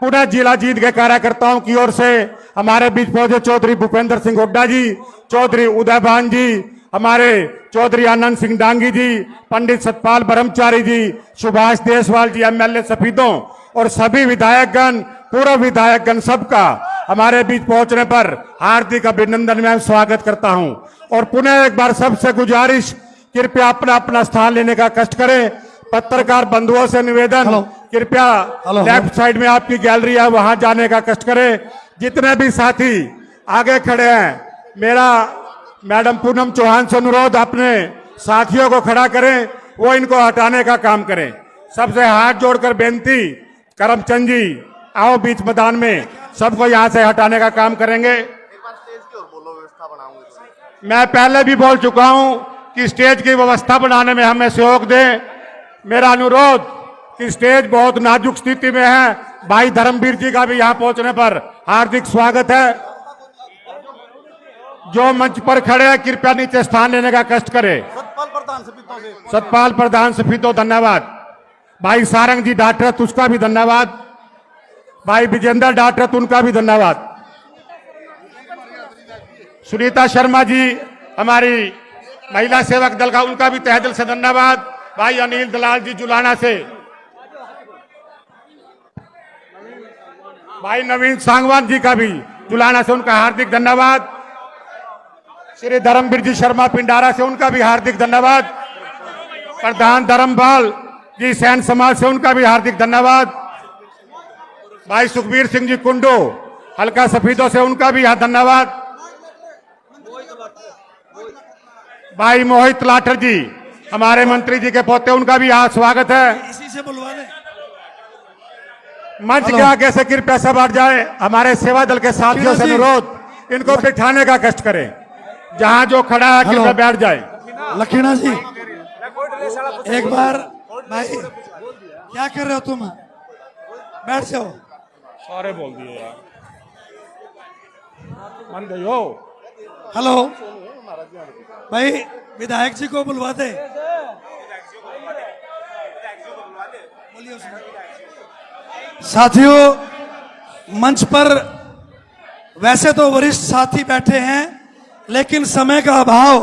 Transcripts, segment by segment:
पुनः जिला जीत के कार्यकर्ताओं की ओर से हमारे बीच पहुंचे चौधरी भूपेंद्र सिंह हुड्डा जी, चौधरी उदय भान जी, हमारे चौधरी आनंद सिंह डांगी जी, पंडित सतपाल ब्रह्मचारी जी, सुभाष देशवाल जी, एमएलए सफीदों और सभी विधायकगण, पूर्व विधायकगण सबका हमारे बीच पहुंचने पर हार्दिक अभिनंदन में स्वागत करता हूं। और पुनः एक बार सबसे गुजारिश, कृपया अपना अपना स्थान लेने का कष्ट करें। पत्रकार बंधुओं से निवेदन, कृपया लेफ्ट साइड में आपकी गैलरी है, वहां जाने का कष्ट करें। जितने भी साथी आगे खड़े हैं, मेरा मैडम पूनम चौहान से अनुरोध, अपने साथियों को खड़ा करें, वो इनको हटाने का काम करें। सबसे हाथ जोड़कर बेनती, करमचंद जी आओ बीच मैदान में, सबको यहाँ से हटाने का काम करेंगे। मैं पहले भी बोल चुका हूं कि स्टेज की व्यवस्था बनाने में हमें सहयोग दें। मेरा अनुरोध कि स्टेज बहुत नाजुक स्थिति में है, भाई धर्मवीर जी का भी यहां पहुंचने पर हार्दिक स्वागत है। जो मंच पर खड़े हैं कृपया नीचे स्थान लेने का कष्ट करें। सतपाल प्रधान सफीतो धन्यवाद। भाई सारंग जी डॉक्टर उसका भी धन्यवाद। भाई विजेंद्र डॉक्टर उनका भी धन्यवाद। सुनीता शर्मा जी हमारी महिला सेवक दल का, उनका भी तहे दिल से धन्यवाद। भाई अनिल दलाल जी जुलाना से, भाई नवीन सांगवान जी का भी जुलाना से उनका हार्दिक धन्यवाद। श्री धर्मवीर जी शर्मा पिंडारा से उनका भी हार्दिक धन्यवाद। प्रधान धर्मपाल जी सैन समाज से उनका भी हार्दिक धन्यवाद। भाई सुखबीर सिंह जी कुंडो हल्का सफीदों से उनका भी यहाँ धन्यवाद। भाई मोहित लाठर जी हमारे मंत्री जी के पोते, उनका भी यहाँ स्वागत है। इसी से बुलवा लें। मंच के आगे से कृपया सब हट जाए। हमारे सेवा दल के साथियों से अनुरोध, इनको बिठाने का कष्ट करें। जहां जो खड़ा है कृपया बैठ जाए। लखीना जी एक बार, भाई क्या कर रहे हो तुम, बैठ जाओ। सारे बोल दिए यार, मन गई हो। हेलो भाई, विधायक जी को बुलवा दे। साथियों, मंच पर वैसे तो वरिष्ठ साथी बैठे हैं, लेकिन समय का अभाव,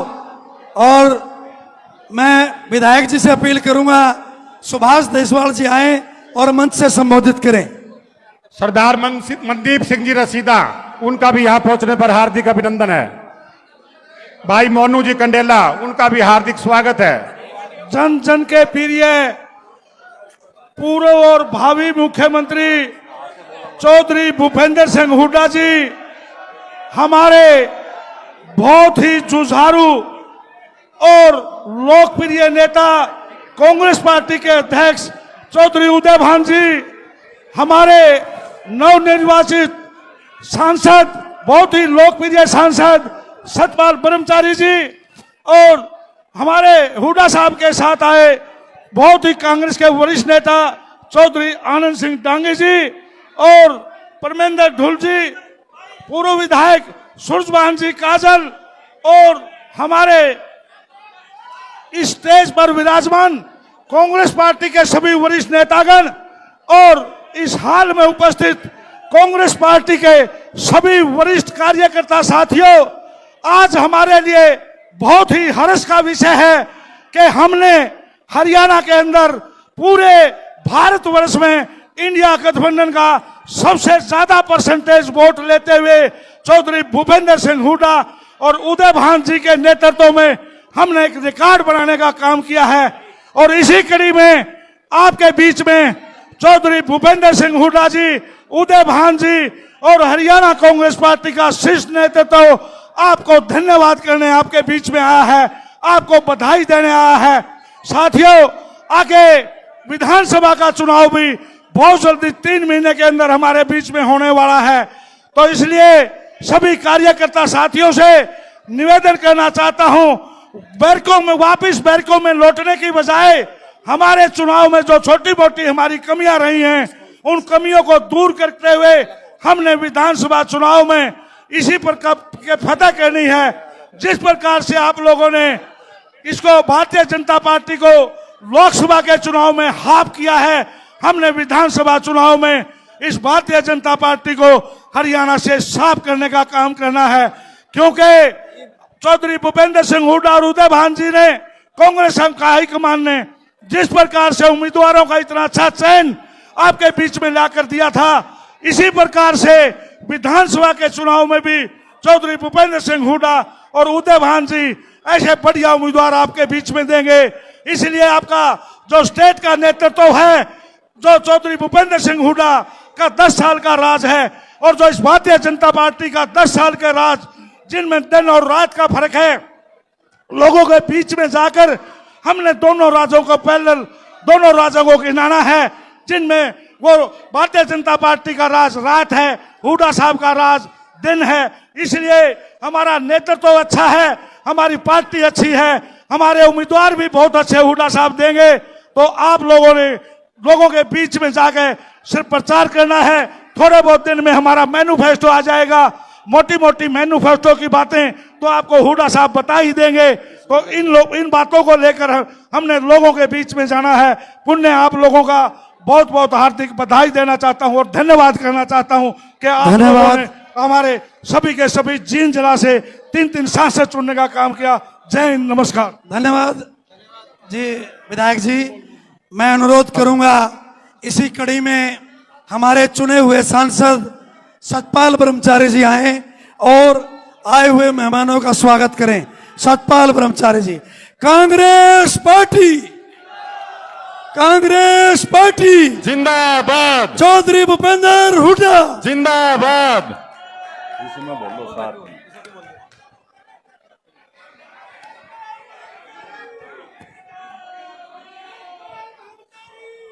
और मैं विधायक जी से अपील करूंगा सुभाष देशवाल जी आए और मंच से संबोधित करें। सरदार मनदीप सिंह जी रसीदा, उनका भी यहाँ पहुंचने पर हार्दिक अभिनंदन है। भाई मोनू जी कंडेला, उनका भी हार्दिक स्वागत है। जन जन के प्रिय पूर्व और भावी मुख्यमंत्री चौधरी भूपेंद्र सिंह हुड्डा जी, हमारे बहुत ही जुझारू और लोकप्रिय नेता कांग्रेस पार्टी के अध्यक्ष चौधरी उदय भान जी, हमारे नवनिर्वाचित सांसद, बहुत ही लोकप्रिय सांसद सतपाल ब्रह्मचारी जी, और हमारे हुड्डा साहब के साथ आए बहुत ही कांग्रेस के वरिष्ठ नेता चौधरी आनंद सिंह डांगी जी, और परमेंद्र ढुल जी, पूर्व विधायक सूरजवान जी काजल, और हमारे इस स्टेज पर विराजमान कांग्रेस पार्टी के सभी वरिष्ठ नेतागण, और इस हाल में उपस्थित कांग्रेस पार्टी के सभी वरिष्ठ कार्यकर्ता साथियों, आज हमारे लिए बहुत ही हर्ष का विषय है कि हमने हरियाणा के अंदर पूरे भारतवर्ष में इंडिया गठबंधन का सबसे ज्यादा परसेंटेज वोट लेते हुए चौधरी भूपेंद्र सिंह हुड्डा और उदय भान जी के नेतृत्व में हमने एक रिकॉर्ड बनाने का काम किया है। और इसी कड़ी में आपके बीच में चौधरी भूपेंद्र सिंह हुड्डा जी, उदय भान जी और हरियाणा कांग्रेस पार्टी का शीर्ष नेतृत्व आपको धन्यवाद करने आपके बीच में आया है, आपको बधाई देने आया है। साथियों, आगे विधानसभा का चुनाव भी बहुत जल्दी 3 महीने के अंदर हमारे बीच में होने वाला है, तो इसलिए सभी कार्यकर्ता साथियों से निवेदन करना चाहता हूं, बैरकों में लौटने की बजाय हमारे चुनाव में जो छोटी मोटी हमारी कमियां रही हैं, उन कमियों को दूर करते हुए हमने विधानसभा चुनाव में इसी प्रकार के फतह करनी है। जिस प्रकार से आप लोगों ने इसको भारतीय जनता पार्टी को लोकसभा के चुनाव में हाफ किया है, हमने विधानसभा चुनाव में इस भारतीय जनता पार्टी को हरियाणा से साफ करने का काम करना है, क्योंकि चौधरी भूपेंद्र सिंह हुड्डा और उदय भान जी ने, कांग्रेस का हाईकमान ने जिस प्रकार से उम्मीदवारों का इतना अच्छा चयन आपके बीच में लाकर दिया था, इसी प्रकार से विधानसभा के चुनाव में भी चौधरी भूपेंद्र सिंह हुड्डा और उदय भान जी ऐसे बढ़िया उम्मीदवार आपके बीच में देंगे। इसलिए आपका जो स्टेट का नेतृत्व है, जो चौधरी भूपेंद्र सिंह हुड्डा का 10 साल का राज है और जो इस भारतीय जनता पार्टी का 10 साल के राज, जिनमें दिन और रात का फर्क है, लोगों के बीच में जाकर हमने दोनों राज्यों को पैरेलल, दोनों राज्यों को गिनाना है, जिनमें वो भारतीय जनता पार्टी का राज रात है, हुड्डा साहब का राज दिन है। इसलिए हमारा नेतृत्व अच्छा है, हमारी पार्टी अच्छी है, हमारे उम्मीदवार भी बहुत अच्छे हुड्डा साहब देंगे। तो आप लोगों ने लोगों के बीच में जाके सिर्फ प्रचार करना है। थोड़े बहुत दिन में हमारा मैनिफेस्टो आ जाएगा, मोटी मोटी मैनिफेस्टो की बातें तो आपको हुड्डा साहब बता ही देंगे। तो इन बातों को लेकर हमने लोगों के बीच में जाना है। पुण्य आप लोगों का बहुत बहुत हार्दिक बधाई देना चाहता हूं और धन्यवाद करना चाहता हूं कि आप लोगों ने हमारे सभी के सभी जींद जिला से 3-3 सांसद चुनने का काम किया। जय हिंद, नमस्कार। धन्यवाद जी विधायक जी। मैं अनुरोध करूंगा इसी कड़ी में हमारे चुने हुए सांसद सतपाल ब्रह्मचारी जी आए और आए हुए मेहमानों का स्वागत करें। सतपाल ब्रह्मचारी जी। कांग्रेस पार्टी, कांग्रेस पार्टी जिंदाबाद, चौधरी भूपेंद्र हुड्डा जिंदाबाद।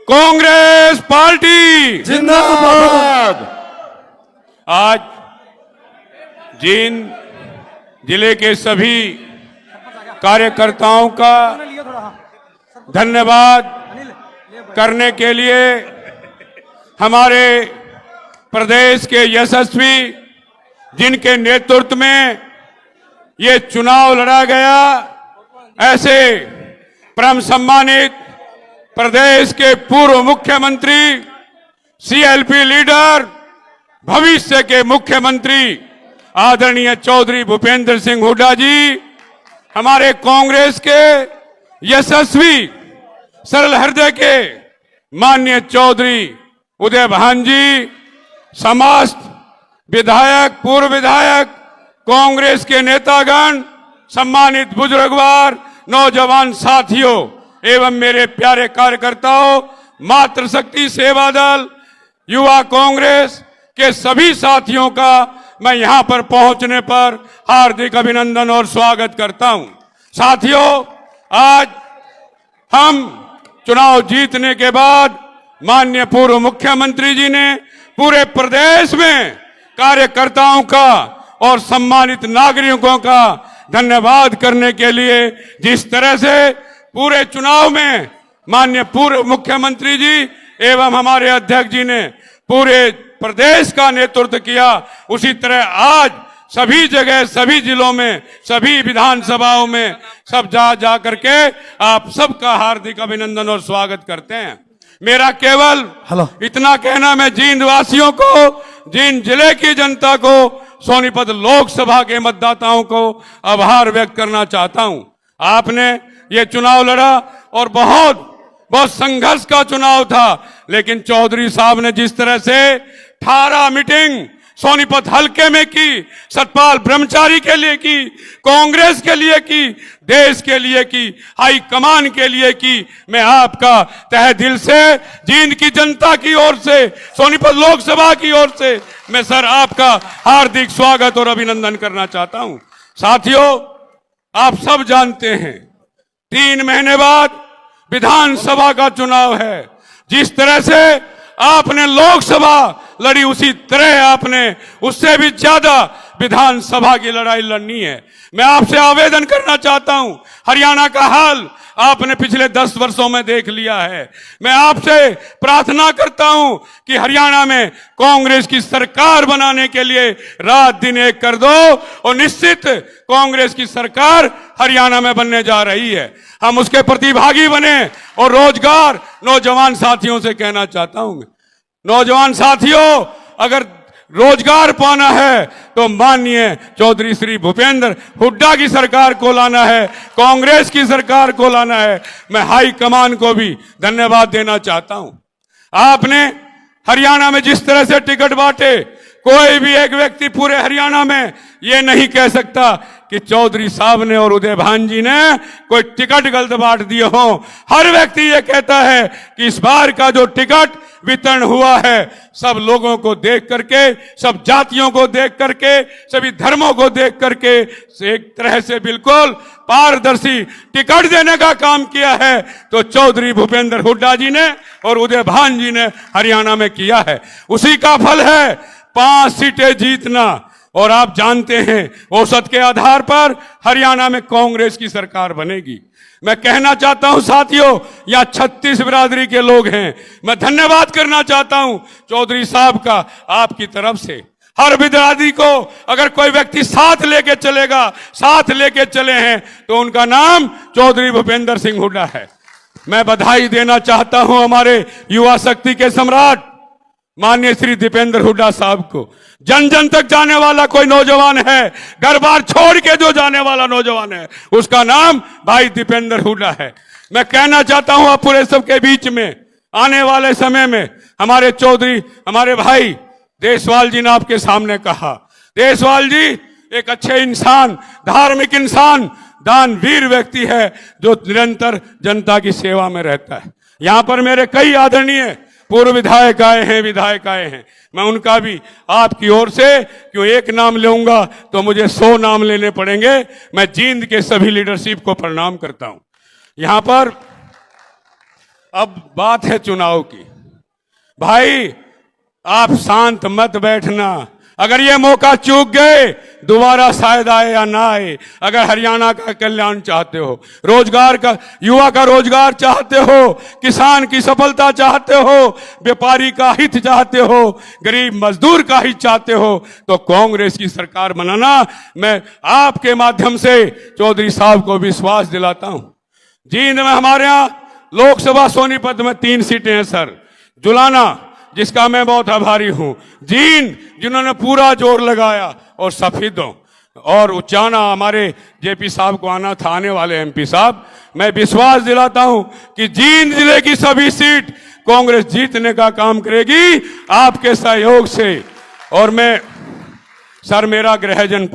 कांग्रेस पार्टी जिंदाबाद। आज जींद जिले के सभी कार्यकर्ताओं का धन्यवाद करने के लिए हमारे प्रदेश के यशस्वी, जिनके नेतृत्व में ये चुनाव लड़ा गया, ऐसे परम सम्मानित प्रदेश के पूर्व मुख्यमंत्री, सीएलपी लीडर, भविष्य के मुख्यमंत्री आदरणीय चौधरी भूपेंद्र सिंह हुड्डा जी, हमारे कांग्रेस के यशस्वी सरल हृदय के माननीय चौधरी उदय भान जी, समस्त विधायक, पूर्व विधायक, कांग्रेस के नेतागण, सम्मानित बुजुर्गवार, नौजवान साथियों एवं मेरे प्यारे कार्यकर्ताओं, मातृशक्ति सेवा दल, युवा कांग्रेस के सभी साथियों का मैं यहां पर पहुंचने पर हार्दिक अभिनंदन और स्वागत करता हूं। साथियों, आज हम चुनाव जीतने के बाद माननीय पूर्व मुख्यमंत्री जी ने पूरे प्रदेश में कार्यकर्ताओं का और सम्मानित नागरिकों का धन्यवाद करने के लिए जिस तरह से पूरे चुनाव में माननीय पूर्व मुख्यमंत्री जी एवं हमारे अध्यक्ष जी ने पूरे प्रदेश का नेतृत्व किया, उसी तरह आज सभी जगह, सभी जिलों में, सभी विधानसभाओं में सब जा करके आप सबका हार्दिक अभिनंदन और स्वागत करते हैं। मेरा केवल इतना कहना, मैं जींद वासियों को, जींद जिले की जनता को, सोनीपत लोकसभा के मतदाताओं को आभार व्यक्त करना चाहता हूं। आपने ये चुनाव लड़ा और बहुत संघर्ष का चुनाव था, लेकिन चौधरी साहब ने जिस तरह से 18 मीटिंग सोनीपत हल्के में की, सतपाल ब्रह्मचारी के लिए की, कांग्रेस के लिए की, देश के लिए की, हाई कमान के लिए की, मैं आपका तहे दिल से जींद की जनता की ओर से, सोनीपत लोकसभा की ओर से मैं सर आपका हार्दिक स्वागत और अभिनंदन करना चाहता हूं। साथियों, आप सब जानते हैं 3 महीने बाद विधानसभा का चुनाव है। जिस तरह से आपने लोकसभा लड़ी, उसी तरह आपने उससे भी ज्यादा विधानसभा की लड़ाई लड़नी है। मैं आपसे आवेदन करना चाहता हूं, हरियाणा का हाल आपने पिछले 10 वर्षों में देख लिया है। मैं आपसे प्रार्थना करता हूं कि हरियाणा में कांग्रेस की सरकार बनाने के लिए रात दिन एक कर दो, और निश्चित कांग्रेस की सरकार हरियाणा में बनने जा रही है। हम उसके प्रतिभागी बने और रोजगार नौजवान साथियों से कहना चाहता हूं, नौजवान साथियों, अगर रोजगार पाना है तो माननीय चौधरी श्री भूपेंद्र हुड्डा की सरकार को लाना है, कांग्रेस की सरकार को लाना है। मैं हाई कमान को भी धन्यवाद देना चाहता हूं। आपने हरियाणा में जिस तरह से टिकट बांटे, कोई भी एक व्यक्ति पूरे हरियाणा में ये नहीं कह सकता कि चौधरी साहब ने और उदय भान जी ने कोई टिकट गलत बांट दिए हो। हर व्यक्ति ये कहता है कि इस बार का जो टिकट वितरण हुआ है, सब लोगों को देख करके, सब जातियों को देख करके, सभी धर्मों को देख करके एक तरह से बिल्कुल पारदर्शी टिकट देने का काम किया है, तो चौधरी भूपेंद्र हुड्डा जी ने और उदय भान जी ने हरियाणा में किया है। उसी का फल है 5 सीटें जीतना। और आप जानते हैं औसत के आधार पर हरियाणा में कांग्रेस की सरकार बनेगी। मैं कहना चाहता हूं साथियों, यहाँ 36 बिरादरी के लोग हैं, मैं धन्यवाद करना चाहता हूं चौधरी साहब का आपकी तरफ से। हर बिरादरी को अगर कोई व्यक्ति साथ लेके चलेगा, साथ लेके चले हैं, तो उनका नाम चौधरी भूपेंद्र सिंह हुड्डा है। मैं बधाई देना चाहता हूं हमारे युवा शक्ति के सम्राट माननीय श्री दीपेंद्र हुड्डा साहब को। जन जन तक जाने वाला कोई नौजवान है, घर बार छोड़ के जो जाने वाला नौजवान है, उसका नाम भाई दीपेंद्र हुड्डा है। मैं कहना चाहता हूं आप पूरे सबके बीच में आने वाले समय में हमारे चौधरी, हमारे भाई देशवाल जी ने आपके सामने कहा, देशवाल जी एक अच्छे इंसान, धार्मिक इंसान, दानवीर व्यक्ति है जो निरंतर जनता की सेवा में रहता है। यहां पर मेरे कई आदरणीय पूर्व विधायक आए हैं, विधायक आए हैं, मैं उनका भी आपकी ओर से क्यों एक नाम लूंगा तो मुझे 100 नाम लेने पड़ेंगे। मैं जींद के सभी लीडरशिप को प्रणाम करता हूं। यहां पर अब बात है चुनाव की। भाई आप शांत मत बैठना, अगर ये मौका चूक गए दोबारा शायद आए या ना आए। अगर हरियाणा का कल्याण चाहते हो, रोजगार का, युवा का रोजगार चाहते हो, किसान की सफलता चाहते हो, व्यापारी का हित चाहते हो, गरीब मजदूर का हित चाहते हो, तो कांग्रेस की सरकार बनाना। मैं आपके माध्यम से चौधरी साहब को विश्वास दिलाता हूं। जींद में हमारे यहां लोकसभा सोनीपत में 3 सीटें हैं सर। जुलाना जिसका मैं बहुत आभारी हूं, जींद जिन्होंने पूरा जोर लगाया, और सफीदों और उचाना हमारे जेपी साहब को आना था, आने वाले एमपी साहब। मैं विश्वास दिलाता हूं कि जींद जिले की सभी सीट कांग्रेस जीतने का काम करेगी आपके सहयोग से। और मैं सर, मेरा गृहजन,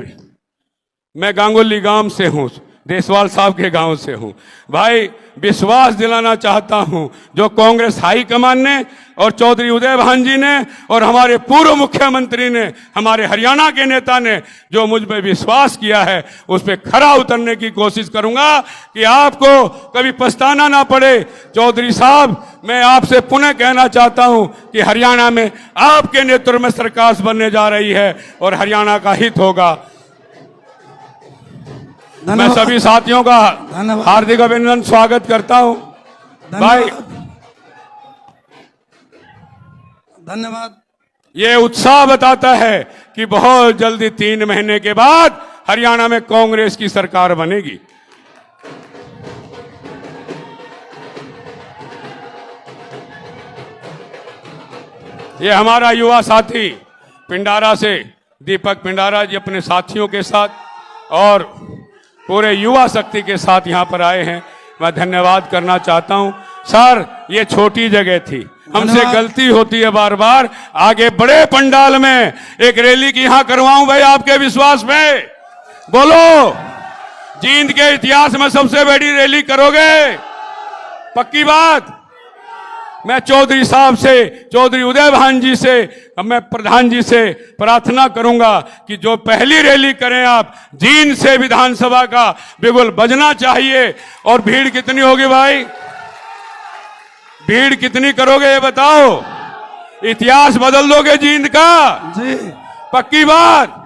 मैं गांगुली गांव से हूं, देशवाल साहब के गांव से हूं। भाई विश्वास दिलाना चाहता हूं, जो कांग्रेस हाईकमान ने और चौधरी उदय भान जी ने और हमारे पूर्व मुख्यमंत्री ने, हमारे हरियाणा के नेता ने जो मुझ पर विश्वास किया है, उस पर खरा उतरने की कोशिश करूंगा कि आपको कभी पछताना ना पड़े। चौधरी साहब, मैं आपसे पुनः कहना चाहता हूं कि हरियाणा में आपके नेतृत्व में सरकार बनने जा रही है और हरियाणा का हित होगा। मैं सभी साथियों का हार्दिक अभिनंदन, स्वागत करता हूं। भाई धन्यवाद। ये उत्साह बताता है कि बहुत जल्दी 3 महीने के बाद हरियाणा में कांग्रेस की सरकार बनेगी। ये हमारा युवा साथी पिंडारा से दीपक पिंडारा जी अपने साथियों के साथ और पूरे युवा शक्ति के साथ यहाँ पर आए हैं। मैं धन्यवाद करना चाहता हूँ। सर, ये छोटी जगह थी, हमसे गलती होती है बार बार। आगे बड़े पंडाल में एक रैली की यहाँ करवाऊं भाई, आपके विश्वास में बोलो, जींद के इतिहास में सबसे बड़ी रैली करोगे? पक्की बात। मैं चौधरी साहब से, चौधरी उदय भान जी से, मैं प्रधान जी से प्रार्थना करूंगा कि जो पहली रैली करें आप, जींद से विधानसभा का बिगुल बजना चाहिए। और भीड़ कितनी होगी भाई? भीड़ कितनी करोगे ये बताओ? इतिहास बदल दोगे जींद का? जी पक्की बात।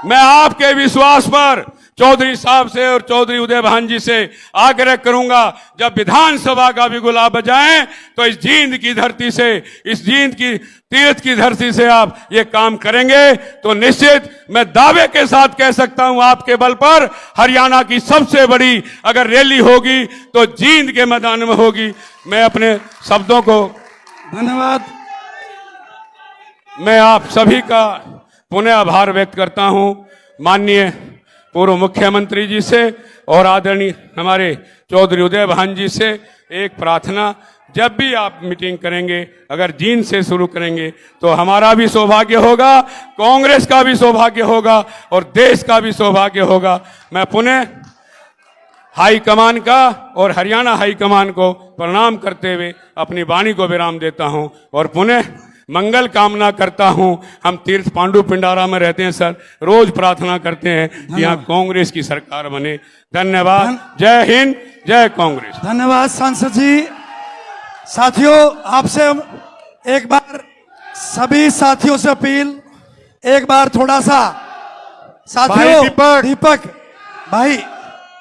मैं आपके विश्वास पर चौधरी साहब से और चौधरी उदय भान जी से आग्रह करूंगा, जब विधानसभा का भी गुलाब बजाएं तो इस जींद की धरती से, इस जींद की तीर्थ की धरती से आप ये काम करेंगे तो निश्चित मैं दावे के साथ कह सकता हूं, आपके बल पर हरियाणा की सबसे बड़ी अगर रैली होगी तो जींद के मैदान में होगी। मैं अपने शब्दों को धन्यवाद। मैं आप सभी का पुनः आभार व्यक्त करता हूं, माननीय पूर्व मुख्यमंत्री जी से और आदरणीय हमारे चौधरी उदय भान जी से एक प्रार्थना, जब भी आप मीटिंग करेंगे अगर जींद से शुरू करेंगे तो हमारा भी सौभाग्य होगा, कांग्रेस का भी सौभाग्य होगा और देश का भी सौभाग्य होगा। मैं पुनः हाईकमान का और हरियाणा हाईकमान को प्रणाम करते हुए अपनी वाणी को विराम देता हूं और पुनः मंगल कामना करता हूं। हम तीर्थ पांडु पिंडारा में रहते हैं सर, रोज प्रार्थना करते हैं कि यहाँ कांग्रेस की सरकार बने। धन्यवाद। जय हिंद, जय कांग्रेस। धन्यवाद सांसद जी। साथियों, आपसे हम एक बार सभी साथियों से अपील, एक बार थोड़ा सा साथियों, दीपक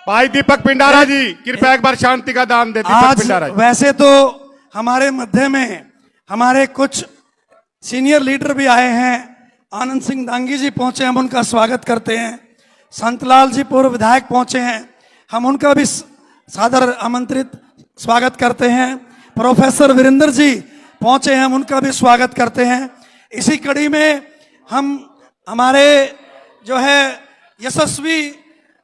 भाई दीपक पिंडारा जी कृपया एक बार शांति का दान दे। दीपक आज पिंडारा जी। वैसे तो हमारे मध्य में हमारे कुछ सीनियर लीडर भी आए हैं। आनंद सिंह डांगी जी पहुंचे, हम उनका स्वागत करते हैं। संतलाल जी पूर्व विधायक पहुंचे हैं, हम उनका भी सादर आमंत्रित स्वागत करते हैं। प्रोफेसर वीरेंद्र जी पहुंचे हैं, हम उनका भी स्वागत करते हैं। इसी कड़ी में हम हमारे जो है यशस्वी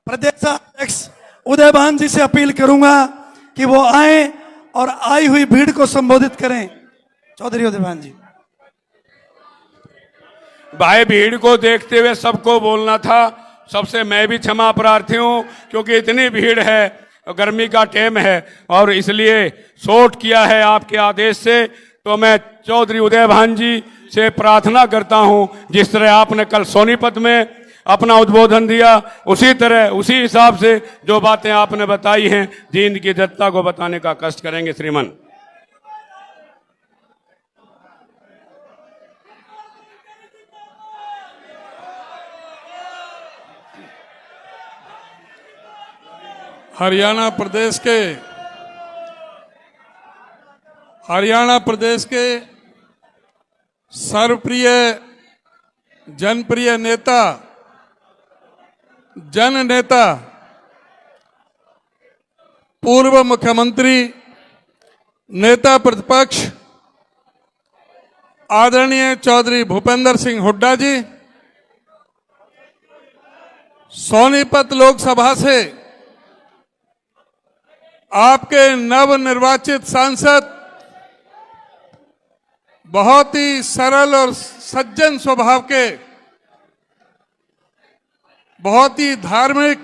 प्रदेश अध्यक्ष उदय भान जी से अपील करूंगा कि वो आए और आई हुई भीड़ को संबोधित करें। चौधरी उदय भान जी। भाई, भीड़ को देखते हुए सबको बोलना था, सबसे मैं भी क्षमा प्रार्थी हूं क्योंकि इतनी भीड़ है, गर्मी का टाइम है और इसलिए शॉर्ट किया है आपके आदेश से। तो मैं चौधरी उदय भान जी से प्रार्थना करता हूं, जिस तरह आपने कल सोनीपत में अपना उद्बोधन दिया, उसी तरह उसी हिसाब से जो बातें आपने बताई हैं जींद की जनता को बताने का कष्ट करेंगे श्रीमान। हरियाणा प्रदेश के सर्वप्रिय जनप्रिय नेता, जन नेता, पूर्व मुख्यमंत्री, नेता प्रतिपक्ष आदरणीय चौधरी भूपेंद्र सिंह हुड्डा जी सोनीपत लोकसभा से आपके नवनिर्वाचित सांसद, बहुत ही सरल और सज्जन स्वभाव के, बहुत ही धार्मिक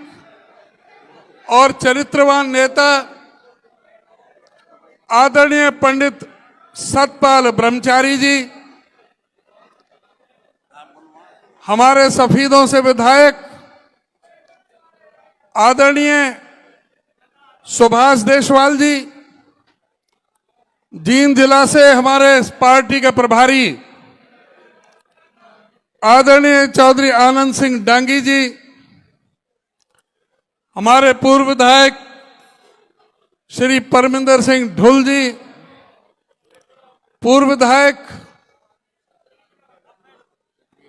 और चरित्रवान नेता आदरणीय पंडित सतपाल ब्रह्मचारी जी, हमारे सफीदों से विधायक आदरणीय सुभाष देशवाल जी, जींद जिला से हमारे पार्टी के प्रभारी आदरणीय चौधरी आनंद सिंह डांगी जी, हमारे पूर्व विधायक श्री परमिंदर सिंह ढुल जी, पूर्व विधायक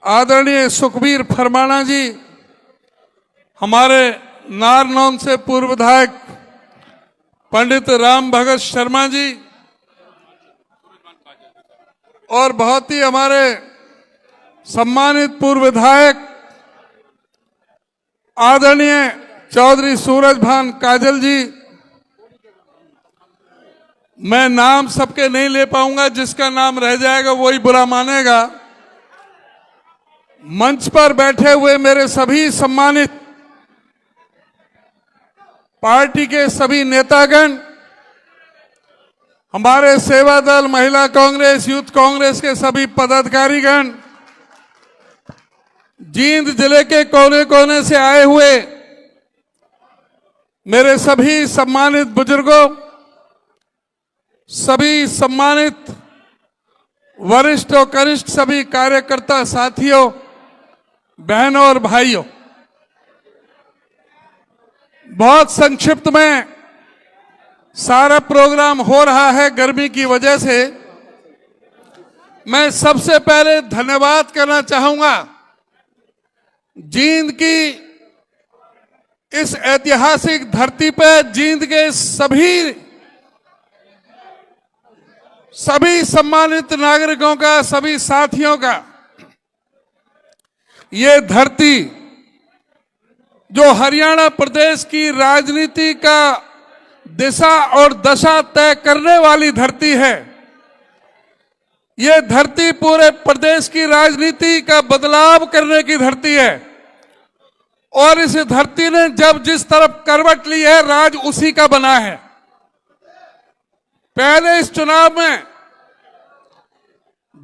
आदरणीय सुखबीर फरमाना जी, हमारे नारनौंद से पूर्व विधायक पंडित राम भगत शर्मा जी और बहुत ही हमारे सम्मानित पूर्व विधायक आदरणीय चौधरी सूरजभान काजल जी। मैं नाम सबके नहीं ले पाऊंगा, जिसका नाम रह जाएगा वही बुरा मानेगा। मंच पर बैठे हुए मेरे सभी सम्मानित पार्टी के सभी नेतागण, हमारे सेवा दल, महिला कांग्रेस, यूथ कांग्रेस के सभी पदाधिकारीगण, जींद जिले के कोने कोने से आए हुए मेरे सभी सम्मानित बुजुर्गों, सभी सम्मानित वरिष्ठ और कनिष्ठ सभी कार्यकर्ता साथियों, बहनों और भाइयों, बहुत संक्षिप्त में सारा प्रोग्राम हो रहा है गर्मी की वजह से। मैं सबसे पहले धन्यवाद करना चाहूंगा जींद की इस ऐतिहासिक धरती पर जींद के सभी सम्मानित नागरिकों का, सभी साथियों का ये धरती जो हरियाणा प्रदेश की राजनीति का दिशा और दशा तय करने वाली धरती है, ये धरती पूरे प्रदेश की राजनीति का बदलाव करने की धरती है। और इस धरती ने जब जिस तरफ करवट ली है, राज उसी का बना है। पहले इस चुनाव में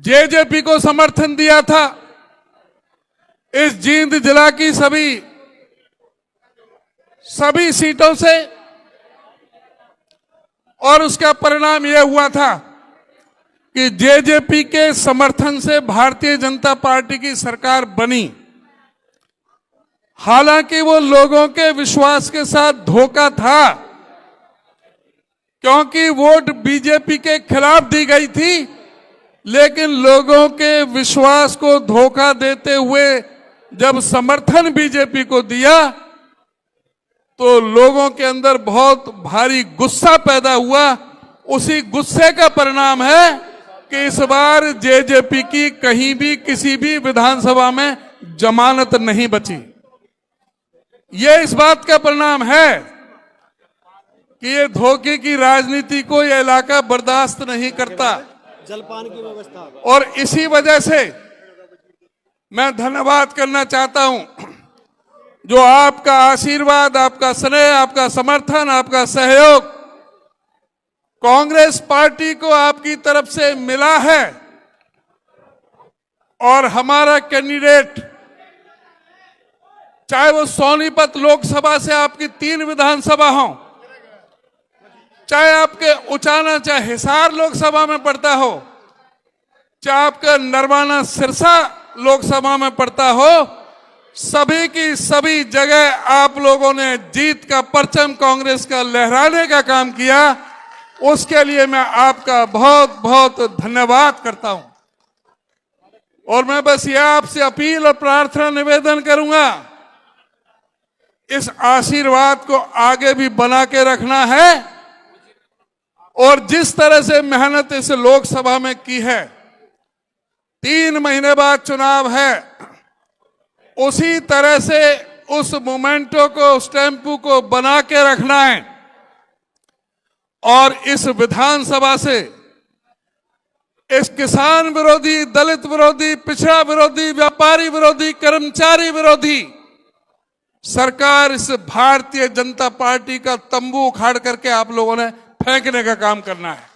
जेजेपी को समर्थन दिया था इस जींद जिला की सभी सीटों से, और उसका परिणाम यह हुआ था कि जेजेपी के समर्थन से भारतीय जनता पार्टी की सरकार बनी। हालांकि वो लोगों के विश्वास के साथ धोखा था, क्योंकि वोट बीजेपी के खिलाफ दी गई थी, लेकिन लोगों के विश्वास को धोखा देते हुए जब समर्थन बीजेपी को दिया तो लोगों के अंदर बहुत भारी गुस्सा पैदा हुआ। उसी गुस्से का परिणाम है कि इस बार जेजेपी की कहीं भी किसी भी विधानसभा में जमानत नहीं बची। ये इस बात का परिणाम है कि ये धोखे की राजनीति को ये इलाका बर्दाश्त नहीं करता। जलपान की व्यवस्था, और इसी वजह से मैं धन्यवाद करना चाहता हूं, जो आपका आशीर्वाद, आपका स्नेह, आपका समर्थन, आपका सहयोग कांग्रेस पार्टी को आपकी तरफ से मिला है। और हमारा कैंडिडेट, चाहे वो सोनीपत लोकसभा से आपकी 3 विधानसभा हो, चाहे आपके उचाना, चाहे हिसार लोकसभा में पड़ता हो, चाहे आपका नरवाना सिरसा लोकसभा में पड़ता हो, सभी की सभी जगह आप लोगों ने जीत का परचम कांग्रेस का लहराने का काम किया। उसके लिए मैं आपका बहुत बहुत धन्यवाद करता हूं। और मैं बस यह आपसे अपील और प्रार्थना निवेदन करूंगा, इस आशीर्वाद को आगे भी बना के रखना है। और जिस तरह से मेहनत इस लोकसभा में की है, 3 महीने बाद चुनाव है, उसी तरह से उस मोमेंटो को, उस टेम्पो को बना के रखना है। और इस विधानसभा से इस किसान विरोधी, दलित विरोधी, पिछड़ा विरोधी, व्यापारी विरोधी, कर्मचारी विरोधी सरकार, इस भारतीय जनता पार्टी का तंबू उखाड़ करके आप लोगों ने फेंकने का काम करना है।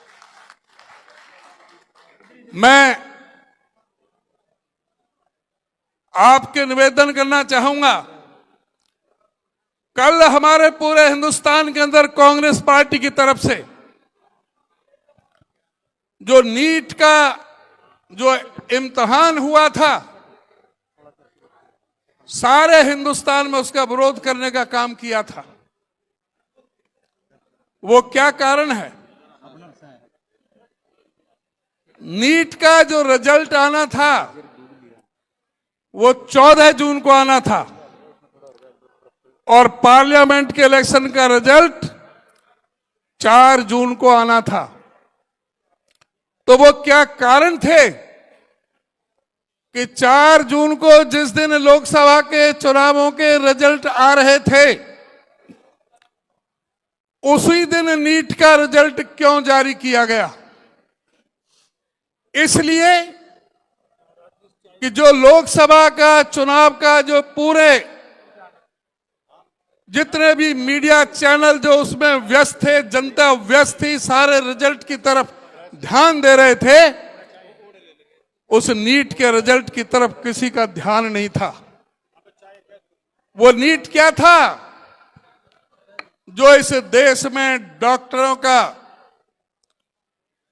मैं आपके निवेदन करना चाहूंगा, कल हमारे पूरे हिंदुस्तान के अंदर कांग्रेस पार्टी की तरफ से जो नीट का जो इम्तिहान हुआ था, सारे हिंदुस्तान में उसका विरोध करने का काम किया था। वो क्या कारण है? नीट का जो रिजल्ट आना था वो 14 जून को आना था, और पार्लियामेंट के इलेक्शन का रिजल्ट 4 जून को आना था। तो वो क्या कारण थे कि 4 जून को, जिस दिन लोकसभा के चुनावों के रिजल्ट आ रहे थे, उसी दिन नीट का रिजल्ट क्यों जारी किया गया? इसलिए कि जो लोकसभा का चुनाव का जो पूरे जितने भी मीडिया चैनल जो उसमें व्यस्त थे, जनता व्यस्त थी, सारे रिजल्ट की तरफ ध्यान दे रहे थे, उस नीट के रिजल्ट की तरफ किसी का ध्यान नहीं था। वो नीट क्या था? जो इस देश में डॉक्टरों का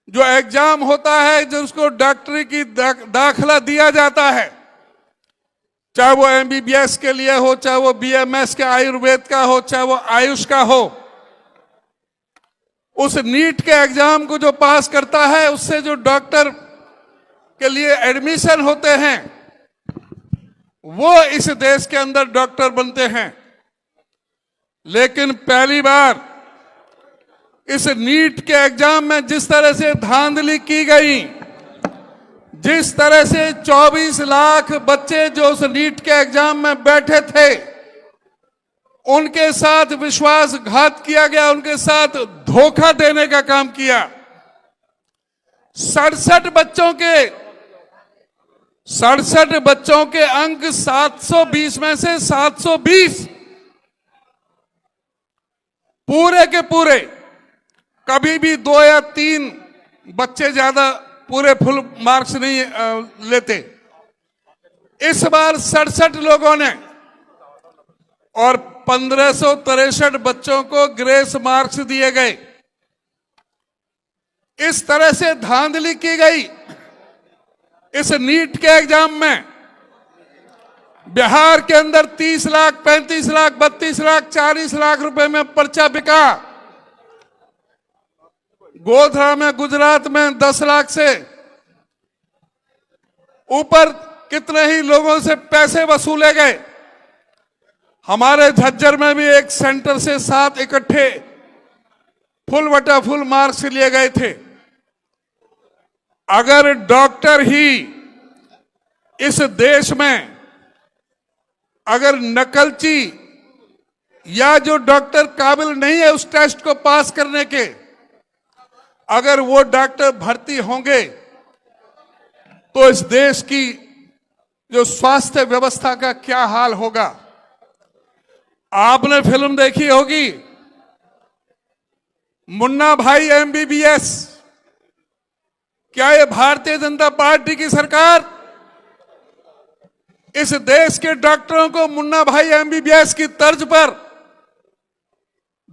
जो एग्जाम होता है, जो उसको डॉक्टरी की दाखला दिया जाता है, चाहे वो एमबीबीएस के लिए हो, चाहे वो बीएमएस के आयुर्वेद का हो, चाहे वो आयुष का हो, उस नीट के एग्जाम को जो पास करता है, उससे जो डॉक्टर के लिए एडमिशन होते हैं, वो इस देश के अंदर डॉक्टर बनते हैं। लेकिन पहली बार इस नीट के एग्जाम में जिस तरह से धांधली की गई, जिस तरह से 24 लाख बच्चे जो उस नीट के एग्जाम में बैठे थे, उनके साथ विश्वासघात किया गया, उनके साथ धोखा देने का काम किया। 67 बच्चों के अंक 720 में से 720 पूरे के पूरे, कभी भी 2 या 3 बच्चे ज्यादा पूरे फुल मार्क्स नहीं लेते। इस बार 67 लोगों ने और 1563 बच्चों को ग्रेस मार्क्स दिए गए। इस तरह से धांधली की गई इस नीट के एग्जाम में। बिहार के अंदर 30 लाख, 35 लाख, 32 लाख, 40 लाख रुपए में पर्चा बिका। गोधरा में, गुजरात में 10 लाख से ऊपर कितने ही लोगों से पैसे वसूले गए। हमारे झज्जर में भी एक सेंटर से 7 इकट्ठे फुल बटा फुल मार्क्स लिए गए थे। अगर डॉक्टर ही इस देश में, अगर नकलची या जो डॉक्टर काबिल नहीं है उस टेस्ट को पास करने के, अगर वो डॉक्टर भर्ती होंगे तो इस देश की जो स्वास्थ्य व्यवस्था का क्या हाल होगा। आपने फिल्म देखी होगी मुन्ना भाई एमबीबीएस। क्या ये भारतीय जनता पार्टी की सरकार इस देश के डॉक्टरों को मुन्ना भाई एमबीबीएस की तर्ज पर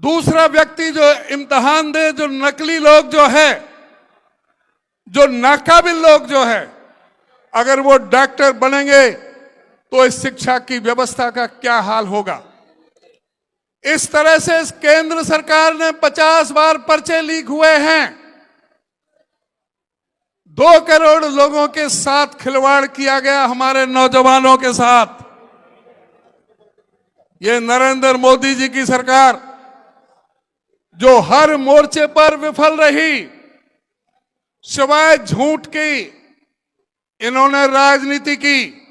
दूसरा व्यक्ति जो इम्तिहान दे, जो नकली लोग जो है, जो नाकाबिल लोग जो है, अगर वो डॉक्टर बनेंगे तो इस शिक्षा की व्यवस्था का क्या हाल होगा। इस तरह से इस केंद्र सरकार ने 50 बार पर्चे लीक हुए हैं। 2 करोड़ लोगों के साथ खिलवाड़ किया गया, हमारे नौजवानों के साथ। ये नरेंद्र मोदी जी की सरकार जो हर मोर्चे पर विफल रही, सिवाय झूठ की इन्होंने राजनीति की।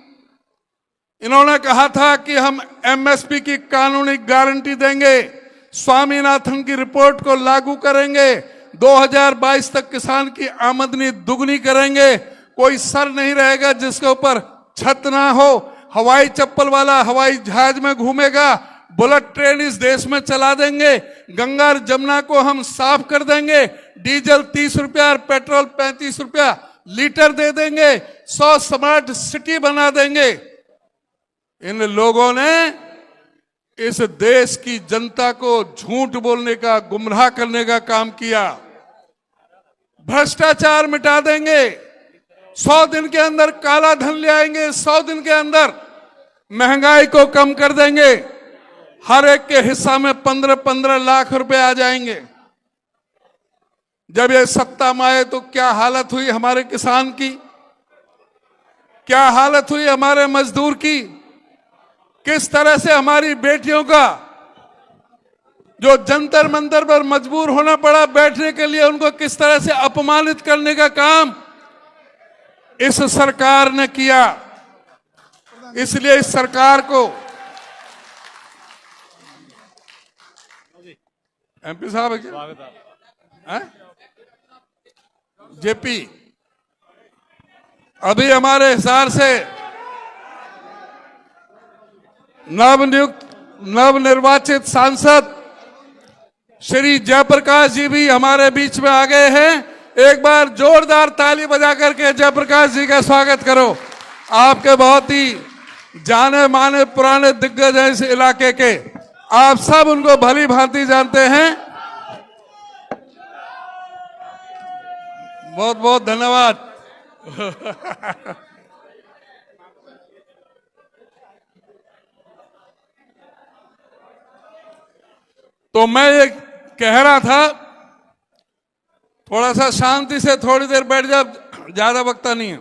इन्होंने कहा था कि हम एमएसपी की कानूनी गारंटी देंगे, स्वामीनाथन की रिपोर्ट को लागू करेंगे, 2022 तक किसान की आमदनी दुगनी करेंगे, कोई सर नहीं रहेगा जिसके ऊपर छत ना हो, हवाई चप्पल वाला हवाई जहाज में घूमेगा, बुलेट ट्रेन इस देश में चला देंगे, गंगा और जमुना को हम साफ कर देंगे, डीजल 30 रुपया और पेट्रोल 35 रुपया लीटर दे देंगे, 100 स्मार्ट सिटी बना देंगे। इन लोगों ने इस देश की जनता को झूठ बोलने का, गुमराह करने का काम किया। भ्रष्टाचार मिटा देंगे, 100 दिन के अंदर काला धन ले आएंगे, 100 दिन के अंदर महंगाई को कम कर देंगे, हर एक के हिस्सा में 15-15 लाख रुपए आ जाएंगे। जब ये सत्ता में आए तो क्या हालत हुई हमारे किसान की, क्या हालत हुई हमारे मजदूर की, किस तरह से हमारी बेटियों का जो जंतर मंतर पर मजबूर होना पड़ा बैठने के लिए, उनको किस तरह से अपमानित करने का काम इस सरकार ने किया। इसलिए इस सरकार को एमपी साहब है क्या? जेपी अभी हमारे हिसार से नवनिर्वाचित सांसद श्री जयप्रकाश जी भी हमारे बीच में आ गए हैं। एक बार जोरदार ताली बजा करके जयप्रकाश जी का स्वागत करो। आपके बहुत ही जाने माने पुराने दिग्गज हैं इस इलाके के, आप सब उनको भली भांति जानते हैं। बहुत बहुत धन्यवाद। तो मैं ये कह रहा था, थोड़ा सा शांति से थोड़ी देर बैठ जाओ, ज्यादा वक्त नहीं है।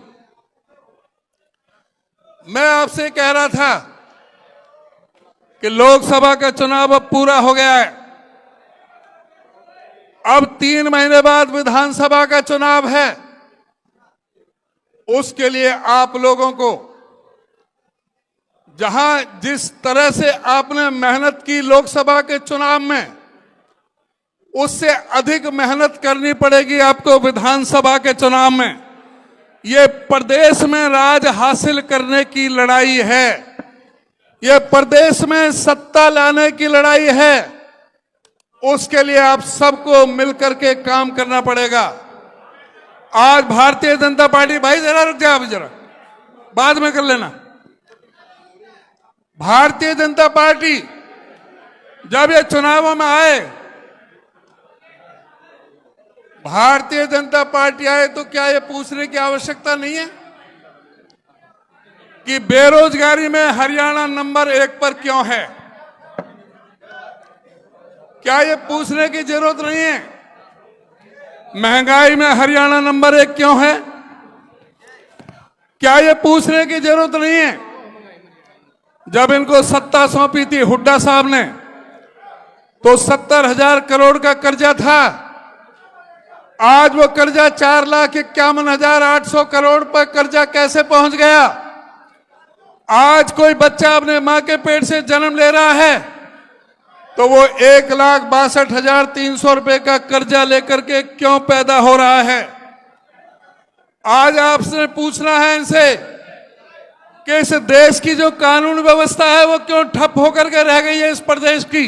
मैं आपसे कह रहा था कि लोकसभा का चुनाव अब पूरा हो गया है, अब 3 महीने बाद विधानसभा का चुनाव है। उसके लिए आप लोगों को जहां जिस तरह से आपने मेहनत की लोकसभा के चुनाव में, उससे अधिक मेहनत करनी पड़ेगी आपको विधानसभा के चुनाव में। ये प्रदेश में राज हासिल करने की लड़ाई है, ये प्रदेश में सत्ता लाने की लड़ाई है। उसके लिए आप सबको मिलकर के काम करना पड़ेगा। आज भारतीय जनता पार्टी, भाई जरा रुक जा, अभी जरा बाद में कर लेना। भारतीय जनता पार्टी जब ये चुनावों में आए, भारतीय जनता पार्टी आए तो क्या ये पूछने की आवश्यकता नहीं है कि बेरोजगारी में हरियाणा नंबर 1 पर क्यों है? क्या ये पूछने की जरूरत नहीं है? महंगाई में हरियाणा नंबर 1 क्यों है? क्या ये पूछने की जरूरत नहीं है? जब इनको सत्ता सौंपी थी हुड्डा साहब ने, तो 70,000 करोड़ का कर्जा था। आज वो कर्जा 4,51,800 करोड़ पर कर्जा कैसे पहुंच गया? आज कोई बच्चा अपने मां के पेट से जन्म ले रहा है तो वो 1,62,300 रुपए का कर्जा लेकर के क्यों पैदा हो रहा है? आज आपसे पूछना है इनसे कि इस देश की जो कानून व्यवस्था है वो क्यों ठप होकर के रह गई है? इस प्रदेश की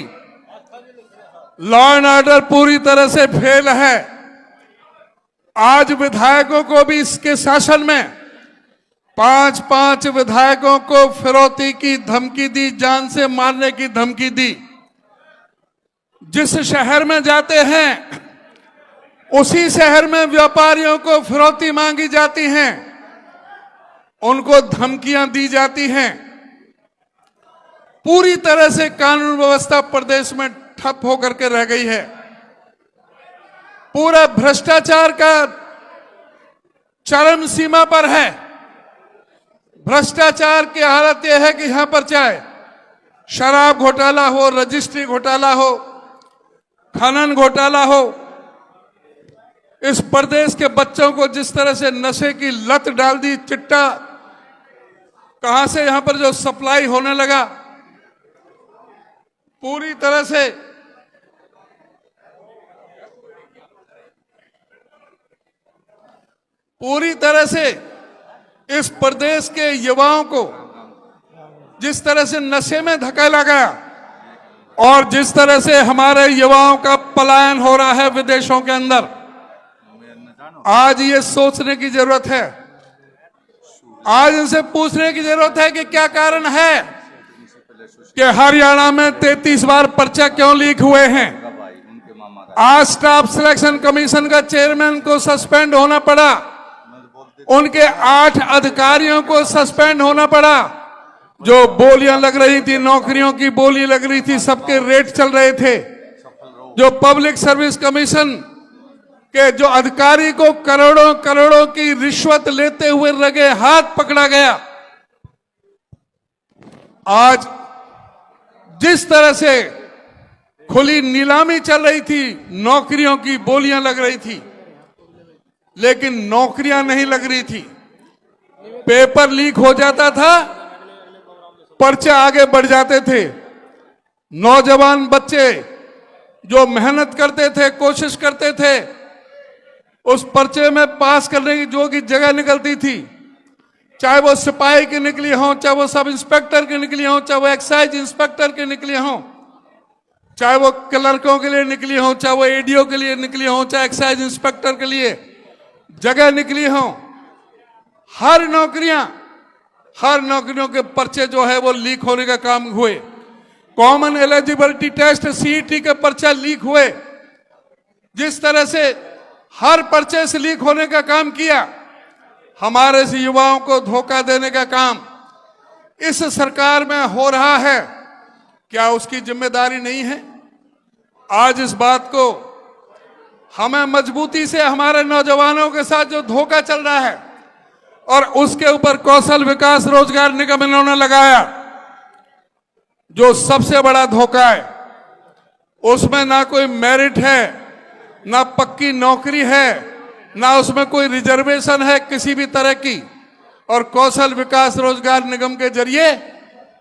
लॉ एंड ऑर्डर पूरी तरह से फेल है। आज विधायकों को भी इसके शासन में 5-5 विधायकों को फिरौती की धमकी दी, जान से मारने की धमकी दी। जिस शहर में जाते हैं उसी शहर में व्यापारियों को फिरौती मांगी जाती हैं, उनको धमकियां दी जाती हैं। पूरी तरह से कानून व्यवस्था प्रदेश में ठप होकर के रह गई है। पूरा भ्रष्टाचार का चरम सीमा पर है। भ्रष्टाचार की हालत यह है कि यहां पर चाहे शराब घोटाला हो, रजिस्ट्री घोटाला हो, खनन घोटाला हो, इस प्रदेश के बच्चों को जिस तरह से नशे की लत डाल दी, चिट्टा कहां से यहां पर जो सप्लाई होने लगा, पूरी तरह से इस प्रदेश के युवाओं को जिस तरह से नशे में धकेला गया और जिस तरह से हमारे युवाओं का पलायन हो रहा है विदेशों के अंदर, आज ये सोचने की जरूरत है। आज इनसे पूछने की जरूरत है कि क्या कारण है कि हरियाणा में 33 बार पर्चा क्यों लीक हुए हैं? आज स्टाफ सिलेक्शन कमीशन का चेयरमैन को सस्पेंड होना पड़ा, उनके 8 अधिकारियों को सस्पेंड होना पड़ा। जो बोलियां लग रही थी, नौकरियों की बोली लग रही थी, सबके रेट चल रहे थे। जो पब्लिक सर्विस कमीशन के जो अधिकारी को करोड़ों करोड़ों की रिश्वत लेते हुए रगे हाथ पकड़ा गया। आज जिस तरह से खुली नीलामी चल रही थी, नौकरियों की बोलियां लग रही थी, लेकिन नौकरियां नहीं लग रही थी। पेपर लीक हो जाता था, पर्चे आगे बढ़ जाते थे। नौजवान बच्चे जो मेहनत करते थे, कोशिश करते थे, उस पर्चे में पास करने की जो की जगह निकलती थी, चाहे वो सिपाही की निकली हो, चाहे वो सब इंस्पेक्टर की निकली हो, चाहे वो एक्साइज इंस्पेक्टर की निकली हो, चाहे वो क्लर्कों के लिए निकली हो, चाहे वो एडीओ के लिए निकली हो, चाहे एक्साइज इंस्पेक्टर के लिए जगह निकली हो, हर नौकरियों के पर्चे जो है वो लीक होने का काम हुए। कॉमन एलिजिबिलिटी टेस्ट सीईटी के पर्चे लीक हुए। जिस तरह से हर पर्चे से लीक होने का काम किया, हमारे से युवाओं को धोखा देने का काम इस सरकार में हो रहा है, क्या उसकी जिम्मेदारी नहीं है? आज इस बात को हमें मजबूती से हमारे नौजवानों के साथ जो धोखा चल रहा है और उसके ऊपर कौशल विकास रोजगार निगम इन्होंने लगाया, जो सबसे बड़ा धोखा है। उसमें ना कोई मेरिट है, ना पक्की नौकरी है, ना उसमें कोई रिजर्वेशन है किसी भी तरह की। और कौशल विकास रोजगार निगम के जरिए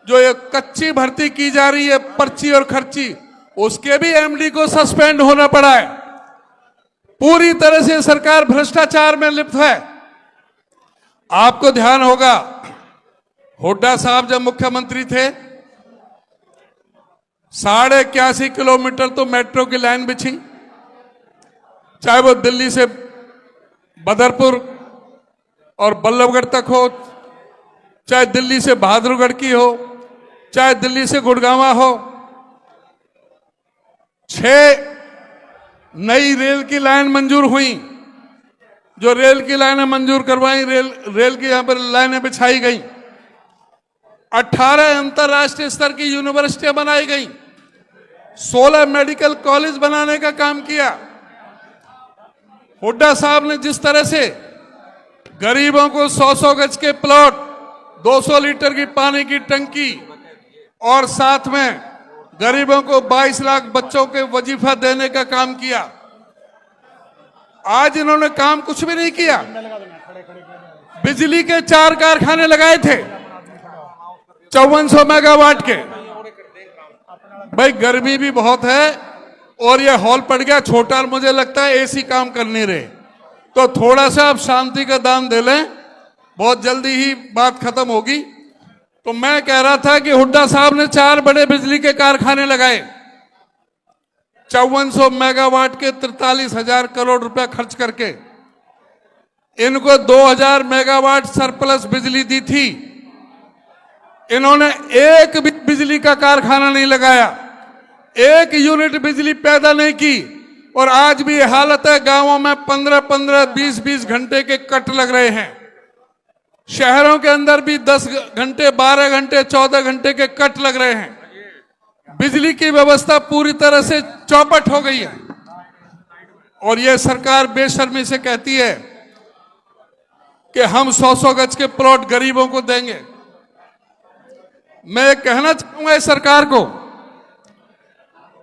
जो ये कच्ची भर्ती की जा रही है, पर्ची और खर्ची, उसके भी एमडी को सस्पेंड होना पड़ा है। पूरी तरह से सरकार भ्रष्टाचार में लिप्त है। आपको ध्यान होगा, हुड्डा साहब जब मुख्यमंत्री थे 81.5 किलोमीटर तो मेट्रो की लाइन बिछी, चाहे वो दिल्ली से बदरपुर और बल्लभगढ़ तक हो, चाहे दिल्ली से बहादुरगढ़ की हो, चाहे दिल्ली से गुड़गांवा हो। 6 नई रेल की लाइन मंजूर हुई। जो रेल की लाइनें मंजूर करवाई, रेल की यहां पर लाइनें बिछाई गई। 18 अंतरराष्ट्रीय स्तर की यूनिवर्सिटियां बनाई गई। 16 मेडिकल कॉलेज बनाने का काम किया। हुड्डा साहब ने जिस तरह से गरीबों को 100-100 गज के प्लॉट, 200 लीटर की पानी की टंकी और साथ में गरीबों को 22 लाख बच्चों के वजीफा देने का काम किया। आज इन्होंने काम कुछ भी नहीं किया। बिजली के 4 कारखाने लगाए थे 5400 मेगावाट के। भाई गर्मी भी बहुत है और ये हॉल पड़ गया छोटा, मुझे लगता है एसी काम कर नहीं रहे, तो थोड़ा सा आप शांति का दाम दे लें, बहुत जल्दी ही बात खत्म होगी। तो मैं कह रहा था कि हुड्डा साहब ने 4 बड़े बिजली के कारखाने लगाए, 5400 मेगावाट के 43,000 करोड़ रुपया खर्च करके। इनको 2000 मेगावाट सरप्लस बिजली दी थी। इन्होंने एक भी बिजली का कारखाना नहीं लगाया, एक यूनिट बिजली पैदा नहीं की। और आज भी ये हालत है, गांवों में 15-15, 20-20 घंटे के कट लग रहे हैं। शहरों के अंदर भी 10 घंटे, 12 घंटे, 14 घंटे के कट लग रहे हैं। बिजली की व्यवस्था पूरी तरह से चौपट हो गई है। और यह सरकार बेशर्मी से कहती है कि हम 100-100 गज के प्लॉट गरीबों को देंगे। मैं कहना चाहूंगा इस सरकार को,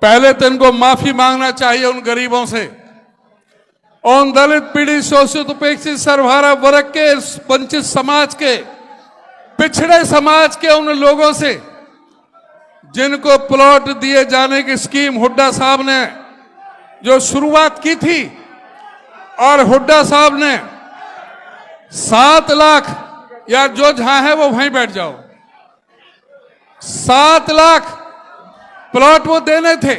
पहले तो इनको माफी मांगना चाहिए उन गरीबों से, उन दलित, पीड़ित, शोषित, उपेक्षित, सर्वहारा वर्ग के, वंचित समाज के, पिछड़े समाज के उन लोगों से जिनको प्लॉट दिए जाने की स्कीम हुड्डा साहब ने जो शुरुआत की थी। और हुड्डा साहब ने 7 लाख, या जो जहां है वो वहीं बैठ जाओ, 7 लाख प्लॉट वो देने थे,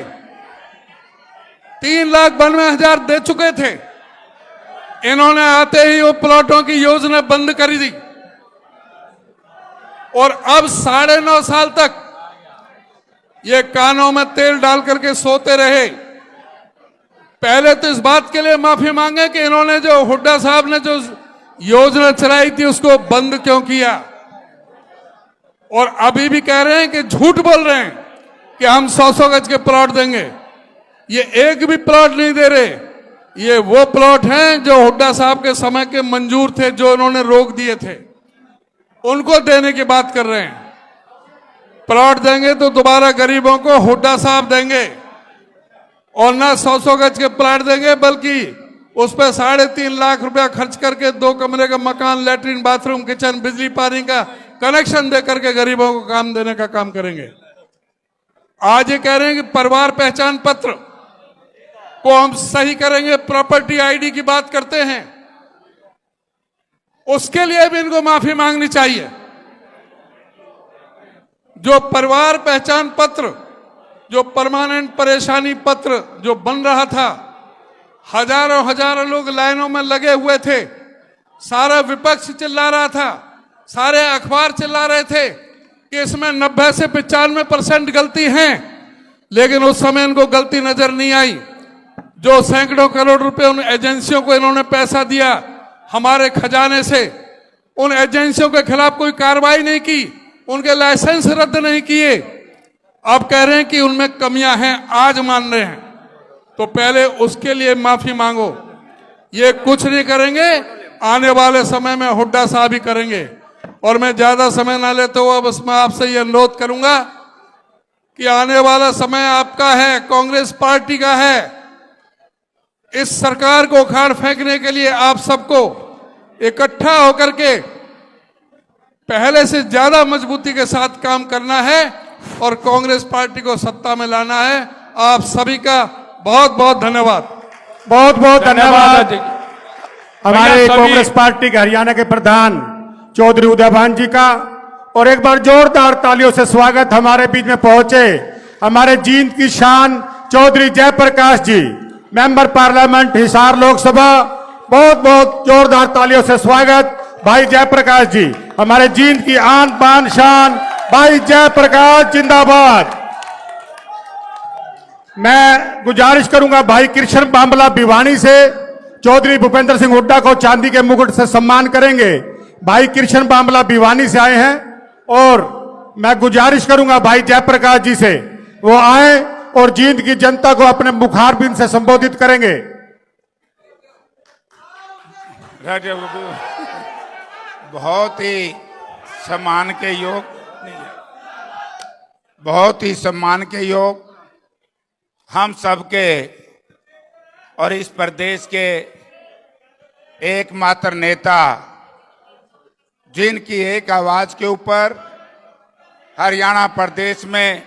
3,92,000 दे चुके थे। इन्होंने आते ही वो प्लॉटों की योजना बंद कर दी। और अब 9.5 साल तक ये कानों में तेल डाल करके सोते रहे। पहले तो इस बात के लिए माफी मांगे कि इन्होंने जो हुड्डा साहब ने जो योजना चलाई थी उसको बंद क्यों किया। और अभी भी कह रहे हैं कि झूठ बोल रहे हैं कि हम 100-100 गज के प्लॉट देंगे। ये एक भी प्लॉट नहीं दे रहे। ये वो प्लॉट हैं जो हुड्डा साहब के समय के मंजूर थे, जो इन्होंने रोक दिए थे, उनको देने की बात कर रहे हैं। प्लॉट देंगे तो दोबारा गरीबों को हुड्डा साहब देंगे, और ना 100-100 गज के प्लॉट देंगे, बल्कि उस पर 3.5 लाख रुपया खर्च करके 2 कमरे का मकान, लैट्रिन, बाथरूम, किचन, बिजली पानी का कनेक्शन दे करके गरीबों को काम देने का काम करेंगे। आज ये कह रहे हैं कि परिवार पहचान पत्र को हम सही करेंगे, प्रॉपर्टी आईडी की बात करते हैं, उसके लिए भी इनको माफी मांगनी चाहिए। जो परिवार पहचान पत्र, जो परमानेंट परेशानी पत्र जो बन रहा था, हजारों लोग लाइनों में लगे हुए थे, सारा विपक्ष चिल्ला रहा था, सारे अखबार चिल्ला रहे थे कि इसमें 90 से 95% गलती है। लेकिन उस समय इनको गलती नजर नहीं आई। जो सैकड़ों करोड़ रुपए उन एजेंसियों को इन्होंने पैसा दिया हमारे खजाने से, उन एजेंसियों के खिलाफ कोई कार्रवाई नहीं की, उनके लाइसेंस रद्द नहीं किए। अब कह रहे हैं कि उनमें कमियां हैं, आज मान रहे हैं, तो पहले उसके लिए माफी मांगो। ये कुछ नहीं करेंगे, आने वाले समय में हुड्डा साहब ही करेंगे। और मैं ज्यादा समय ना लेते हुए बस मैं आपसे ये अनुरोध करूंगा कि आने वाला समय आपका है, कांग्रेस पार्टी का है। इस सरकार को उखाड़ फेंकने के लिए आप सबको इकट्ठा होकर के पहले से ज्यादा मजबूती के साथ काम करना है और कांग्रेस पार्टी को सत्ता में लाना है। आप सभी का बहुत बहुत धन्यवाद। बहुत बहुत धन्यवाद हमारे भैया सभी- कांग्रेस पार्टी के हरियाणा के प्रधान चौधरी उदयभान जी का। और एक बार जोरदार तालियों से स्वागत हमारे बीच में पहुंचे हमारे जींद की शान चौधरी जयप्रकाश जी, मेंबर पार्लियामेंट हिसार लोकसभा। बहुत बहुत जोरदार तालियों से स्वागत भाई जयप्रकाश जी, हमारे जींद की आन बान शान भाई जयप्रकाश जिंदाबाद। मैं गुजारिश करूंगा भाई कृष्ण बांबला भिवानी से चौधरी भूपेंद्र सिंह हुड्डा को चांदी के मुकुट से सम्मान करेंगे। भाई कृष्ण बांबला भिवानी से आए हैं और मैं गुजारिश करूंगा भाई जयप्रकाश जी से वो आए और जींद की जनता को अपने मुखारबिंद से संबोधित करेंगे। बहुत ही सम्मान के योग, बहुत ही सम्मान के योग हम सबके और इस प्रदेश के एकमात्र नेता जिनकी एक आवाज के ऊपर हरियाणा प्रदेश में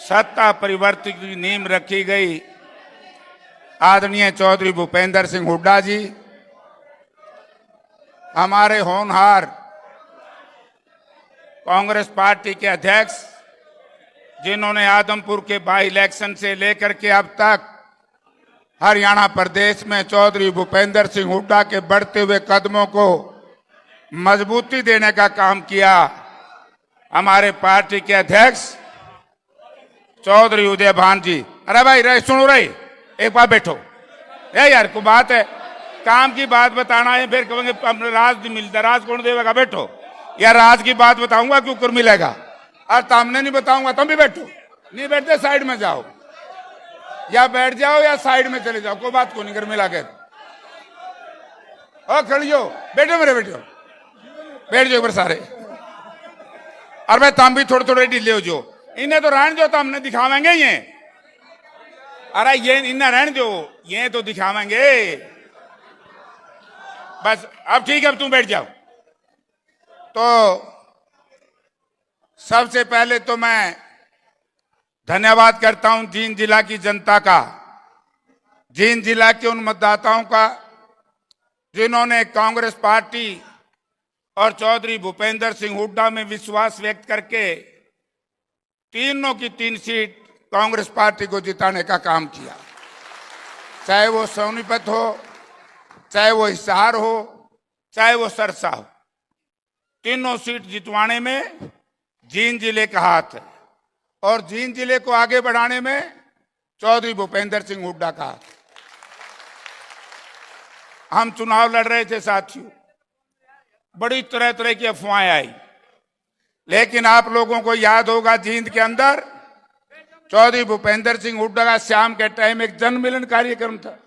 सत्ता परिवर्तन की नींव रखी गई, आदरणीय चौधरी भूपेंद्र सिंह हुड्डा जी, हमारे होनहार कांग्रेस पार्टी के अध्यक्ष जिन्होंने आदमपुर के बाई इलेक्शन से लेकर के अब तक हरियाणा प्रदेश में चौधरी भूपेंद्र सिंह हुड्डा के बढ़ते हुए कदमों को मजबूती देने का काम किया, हमारे पार्टी के अध्यक्ष चौधरी उदयभान जी। अरे भाई रहे सुनो रहे, एक बार बैठो यार, को बात है, काम की बात बताना है, फिर कहेंगे राज नहीं मिलता, राज कौन देगा? बैठो यार, राज की बात बताऊंगा क्यों कर मिलेगा, और सामने नहीं बताऊंगा तुम भी बैठो, नहीं बैठते साइड में जाओ, या बैठ जाओ या साइड में चले जाओ, कोई बात को नहीं कर मिला के। और खड़ियो, बैठो मेरे बैठो, बैठ जाओ पर सारे। और भाई तुम भी थोड़े थोड़े ढीले हो जो, इन्हें तो रहने दो, तो हमने दिखावेंगे ये। अरे ये इन्हें रहने दो, ये तो दिखावेंगे बस। अब ठीक है, अब तुम बैठ जाओ। तो सबसे पहले तो मैं धन्यवाद करता हूं जींद जिला की जनता का, जींद जिला के उन मतदाताओं का जिन्होंने कांग्रेस पार्टी और चौधरी भूपेंद्र सिंह हुड्डा में विश्वास व्यक्त करके तीनों की 3 सीट कांग्रेस पार्टी को जिताने का काम किया। चाहे वो सोनीपत हो, चाहे वो हिसार हो, चाहे वो सरसा हो, तीनों सीट जितवाने में जींद जिले का हाथ है और जींद जिले को आगे बढ़ाने में चौधरी भूपेंद्र सिंह हुड्डा का हाथ। हम चुनाव लड़ रहे थे साथियों, बड़ी तरह तरह की अफवाहें आई, लेकिन आप लोगों को याद होगा जींद के अंदर चौधरी भूपेंद्र सिंह हुड्डा का शाम के टाइम एक जन मिलन कार्यक्रम था।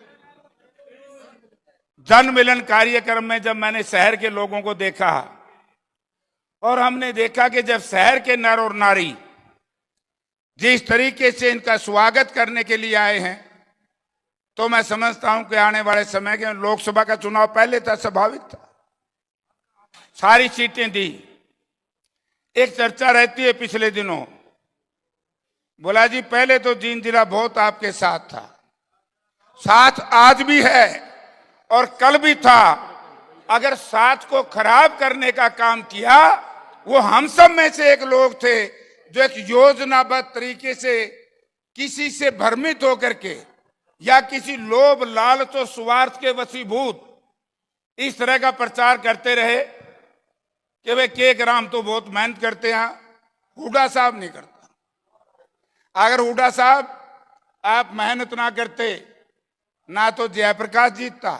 जन मिलन कार्यक्रम में जब मैंने शहर के लोगों को देखा और हमने देखा कि जब शहर के नर और नारी जिस तरीके से इनका स्वागत करने के लिए आए हैं, तो मैं समझता हूं कि आने वाले समय के लोकसभा का चुनाव पहले था, स्वाभाविक था, सारी सीटें दी। एक चर्चा रहती है पिछले दिनों, बोला जी पहले तो जींद जिला बहुत आपके साथ था, साथ आज भी है और कल भी था। अगर साथ को खराब करने का काम किया, वो हम सब में से एक लोग थे जो एक योजनाबद्ध तरीके से किसी से भ्रमित होकर के या किसी लोभ लालच और स्वार्थ के वशीभूत इस तरह का प्रचार करते रहे कि वे के ग्राम तो बहुत मेहनत करते हैं, हुड्डा साहब नहीं करता। अगर हुड्डा साहब आप मेहनत ना करते, ना तो जयप्रकाश जीतता,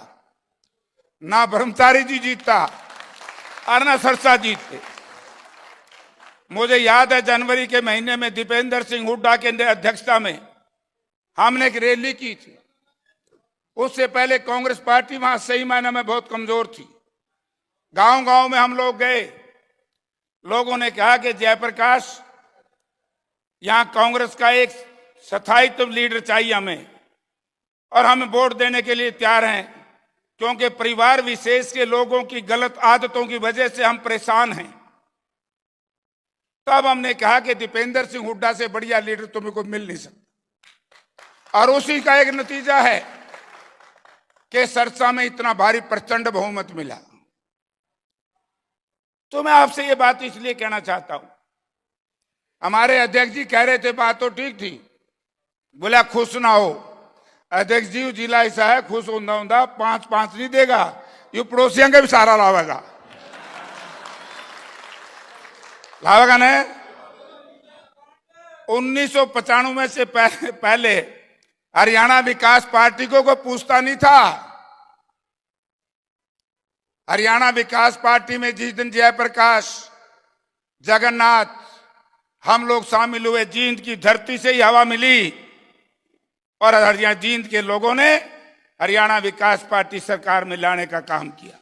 ना ब्रह्मचारी जी जीतता और ना सरसा जीतते। मुझे याद है जनवरी के महीने में दीपेंद्र सिंह हुड्डा के अध्यक्षता में हमने एक रैली की थी। उससे पहले कांग्रेस पार्टी वहां सही मायने में बहुत कमजोर थी। गांव गांव में हम लोग गए, लोगों ने कहा कि जयप्रकाश यहां कांग्रेस का एक स्थायित्व लीडर चाहिए हमें, और हम वोट देने के लिए तैयार हैं, क्योंकि परिवार विशेष के लोगों की गलत आदतों की वजह से हम परेशान हैं। तब हमने कहा कि दीपेंद्र सिंह हुड्डा से बढ़िया लीडर तुम्हें को मिल नहीं सकता, और उसी का एक नतीजा है कि सरसा में इतना भारी प्रचंड बहुमत मिला। तो मैं आपसे ये बात इसलिए कहना चाहता हूं, हमारे अध्यक्ष जी कह रहे थे बात तो ठीक थी, बोला खुश ना हो अध्यक्ष जी, जिला ऐसा है खुश होंदा 5-5 नहीं देगा, ये पड़ोसियों का भी सारा लावेगा ने 1995 से पहले हरियाणा विकास पार्टी को कोई पूछता नहीं था। हरियाणा विकास पार्टी में जिस दिन जयप्रकाश, जगन्नाथ हम लोग शामिल हुए, जींद की धरती से ही हवा मिली और हरियाणा जींद के लोगों ने हरियाणा विकास पार्टी सरकार में लाने का काम किया।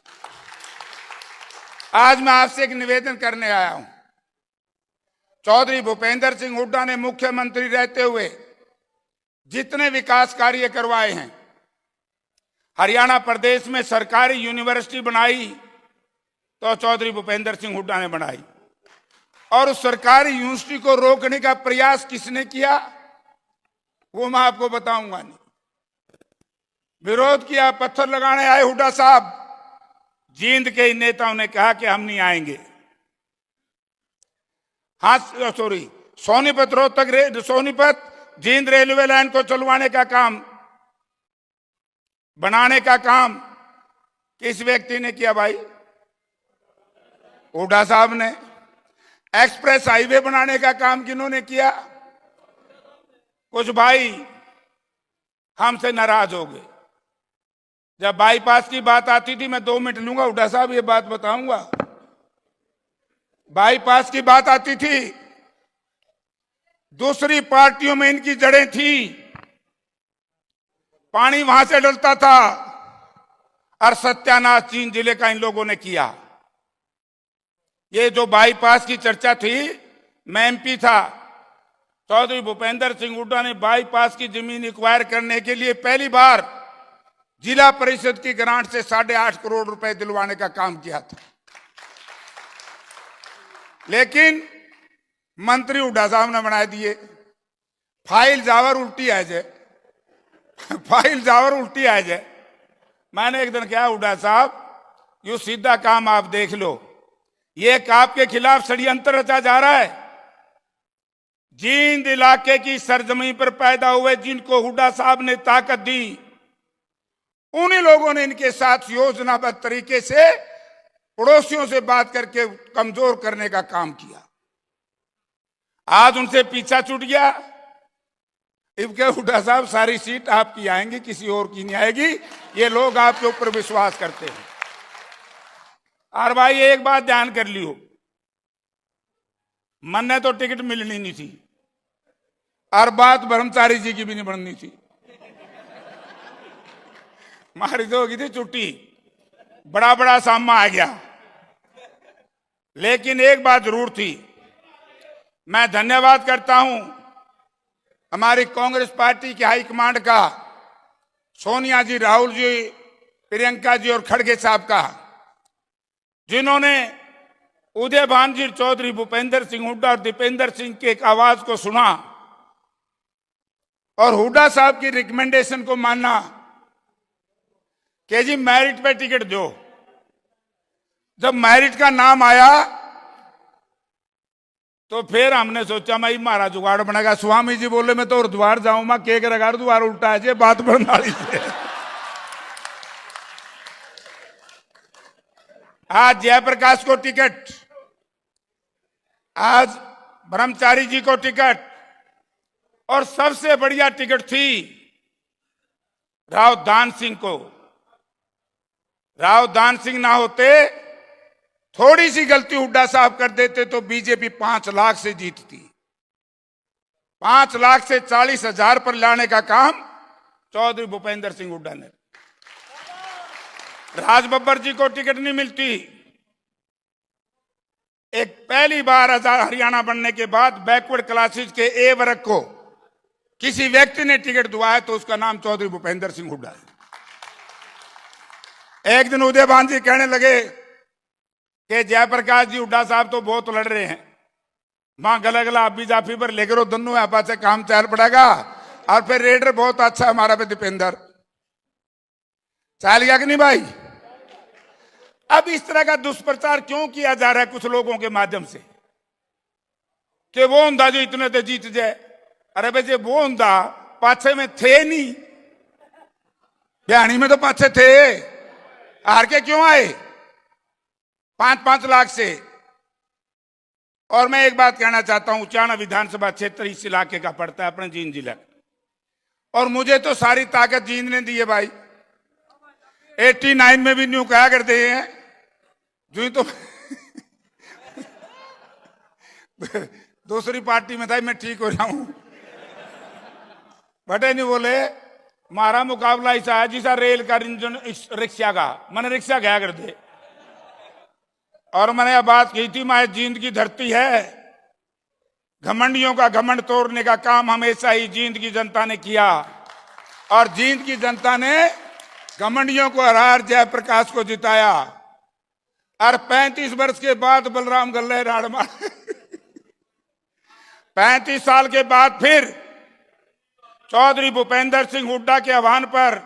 आज मैं आपसे एक निवेदन करने आया हूं। चौधरी भूपेंद्र सिंह हुड्डा ने मुख्यमंत्री रहते हुए जितने विकास कार्य करवाए हैं, हरियाणा प्रदेश में सरकारी यूनिवर्सिटी बनाई तो चौधरी भूपेंद्र सिंह हुड्डा ने बनाई, और उस सरकारी यूनिवर्सिटी को रोकने का प्रयास किसने किया वो मैं आपको बताऊंगा नहीं। विरोध किया, पत्थर लगाने आए हुड्डा साहब, जींद के इन नेताओं ने कहा कि हम नहीं आएंगे। हाँ sorry, Sonipat Rohtak Sonipat Jind railway line को चलवाने का काम, बनाने का काम किस व्यक्ति ने किया भाई? हुड्डा साहब ने। एक्सप्रेस हाईवे बनाने का काम किन्होंने किया? कुछ भाई हमसे नाराज हो गए। जब बाईपास की बात आती थी, मैं 2 मिनट लूंगा हुड्डा साहब, ये बात बताऊंगा। बाईपास की बात आती थी, दूसरी पार्टियों में इनकी जड़ें थी, पानी वहां से डलता था, और सत्यानाश जींद जिले का इन लोगों ने किया। ये जो बाईपास की चर्चा थी, मैं एमपी था, चौधरी भूपेंद्र सिंह हुड्डा ने बाईपास की जमीन एक्वायर करने के लिए पहली बार जिला परिषद की ग्रांट से 8.5 करोड़ रुपए दिलवाने का काम किया था। लेकिन मंत्री हुड्डा साहब ने बना दिए। फाइल जावर उल्टी आ जाए, फाइल जावर उल्टी आ जाए। मैंने एक दिन कहा हुड्डा साहब, यू सीधा काम आप देख लो, ये आपके खिलाफ षड्यंत्र रचा जा रहा है। जींद इलाके की सरजमीन पर पैदा हुए जिनको हुड्डा साहब ने ताकत दी, उन्हीं लोगों ने इनके साथ योजनाबद्ध तरीके से पड़ोसियों से बात करके कमजोर करने का काम किया। आज उनसे पीछा छूट गया। इनके हुड्डा साहब, सारी सीट आपकी आएंगी, किसी और की नहीं आएगी। ये लोग आपके ऊपर विश्वास करते हैं। और भाई एक बात ध्यान कर लियो, मन ने तो टिकट मिलनी नहीं थी, और बात ब्रह्मचारी जी की भी नहीं बननी थी। मारी तो होगी थी छुट्टी, बड़ा बड़ा सामा आ गया। लेकिन एक बात जरूर थी, मैं धन्यवाद करता हूं हमारी कांग्रेस पार्टी के हाईकमांड का, सोनिया जी, राहुल जी, प्रियंका जी और खड़गे साहब का, जिन्होंने उदय भान जी, चौधरी भूपेंद्र सिंह हुड्डा और दीपेंद्र सिंह की एक आवाज को सुना और हुड्डा साहब की रिकमेंडेशन को मानना कि जी मेरिट पे टिकट दो। जब मेरिट का नाम आया तो फिर हमने सोचा मैं हमारा जुगाड़ बनेगा। स्वामी जी बोले मैं तो और द्वार जाऊं, मैं के रगाड़ द्वार उल्टा है, बात बरनाली से। आज जयप्रकाश को टिकट, आज ब्रह्मचारी जी को टिकट, और सबसे बढ़िया टिकट थी राव दान सिंह को। राव दान सिंह ना होते, थोड़ी सी गलती हुड्डा साहब कर देते तो बीजेपी 5 लाख से जीतती। 5 लाख से 40,000 पर लाने का काम चौधरी भूपेंद्र सिंह हुड्डा ने। राज बब्बर जी को टिकट नहीं मिलती। एक पहली बार हरियाणा बनने के बाद बैकवर्ड क्लासेस के ए वर्ग को किसी व्यक्ति ने टिकट दुआ है तो उसका नाम चौधरी भूपेंद्र सिंह हुड्डा है। एक दिन उदयभान जी कहने लगे कि जयप्रकाश जी हुड्डा साहब तो बहुत लड़ रहे हैं, मां गला गला अभी जाफी पर लेकर वो दोनों यहाँ से काम चल पड़ेगा, और फिर रेडर बहुत अच्छा हमारा पे दीपेंद्र चल गया कि नहीं भाई। अब इस तरह का दुष्प्रचार क्यों किया जा रहा है कुछ लोगों के माध्यम से कि वो हुंदा जो इतने तो जीत जाए। अरे भाई वो हुंदा पाछे में थे नहीं, बिहानी में तो पाछे थे, हार के क्यों आए 5-5 लाख से। और मैं एक बात कहना चाहता हूं, उचाना विधानसभा क्षेत्र इस इलाके का पड़ता है, अपने जींद जिला, और मुझे तो सारी ताकत जींद ने दी है भाई। 89 में भी न्यू कहा करते हैं जो तो दूसरी पार्टी में था, मैं ठीक हो रहा हूं, बटे नहीं बोले हमारा मुकाबला ऐसा है जिसा रेल का इंजन रिक्शा का, मैंने रिक्शा गया करते। और मैंने यह बात की थी, मैं जींद की धरती है, घमंडियों का घमंड तोड़ने का काम हमेशा ही जींद की जनता ने किया, और जींद की जनता ने घमंडियों को हरा जयप्रकाश को जिताया। और 35 वर्ष के बाद बलराम गल्ले राड़ मार 35 साल के बाद फिर चौधरी भूपेंद्र सिंह हुड्डा के आह्वान पर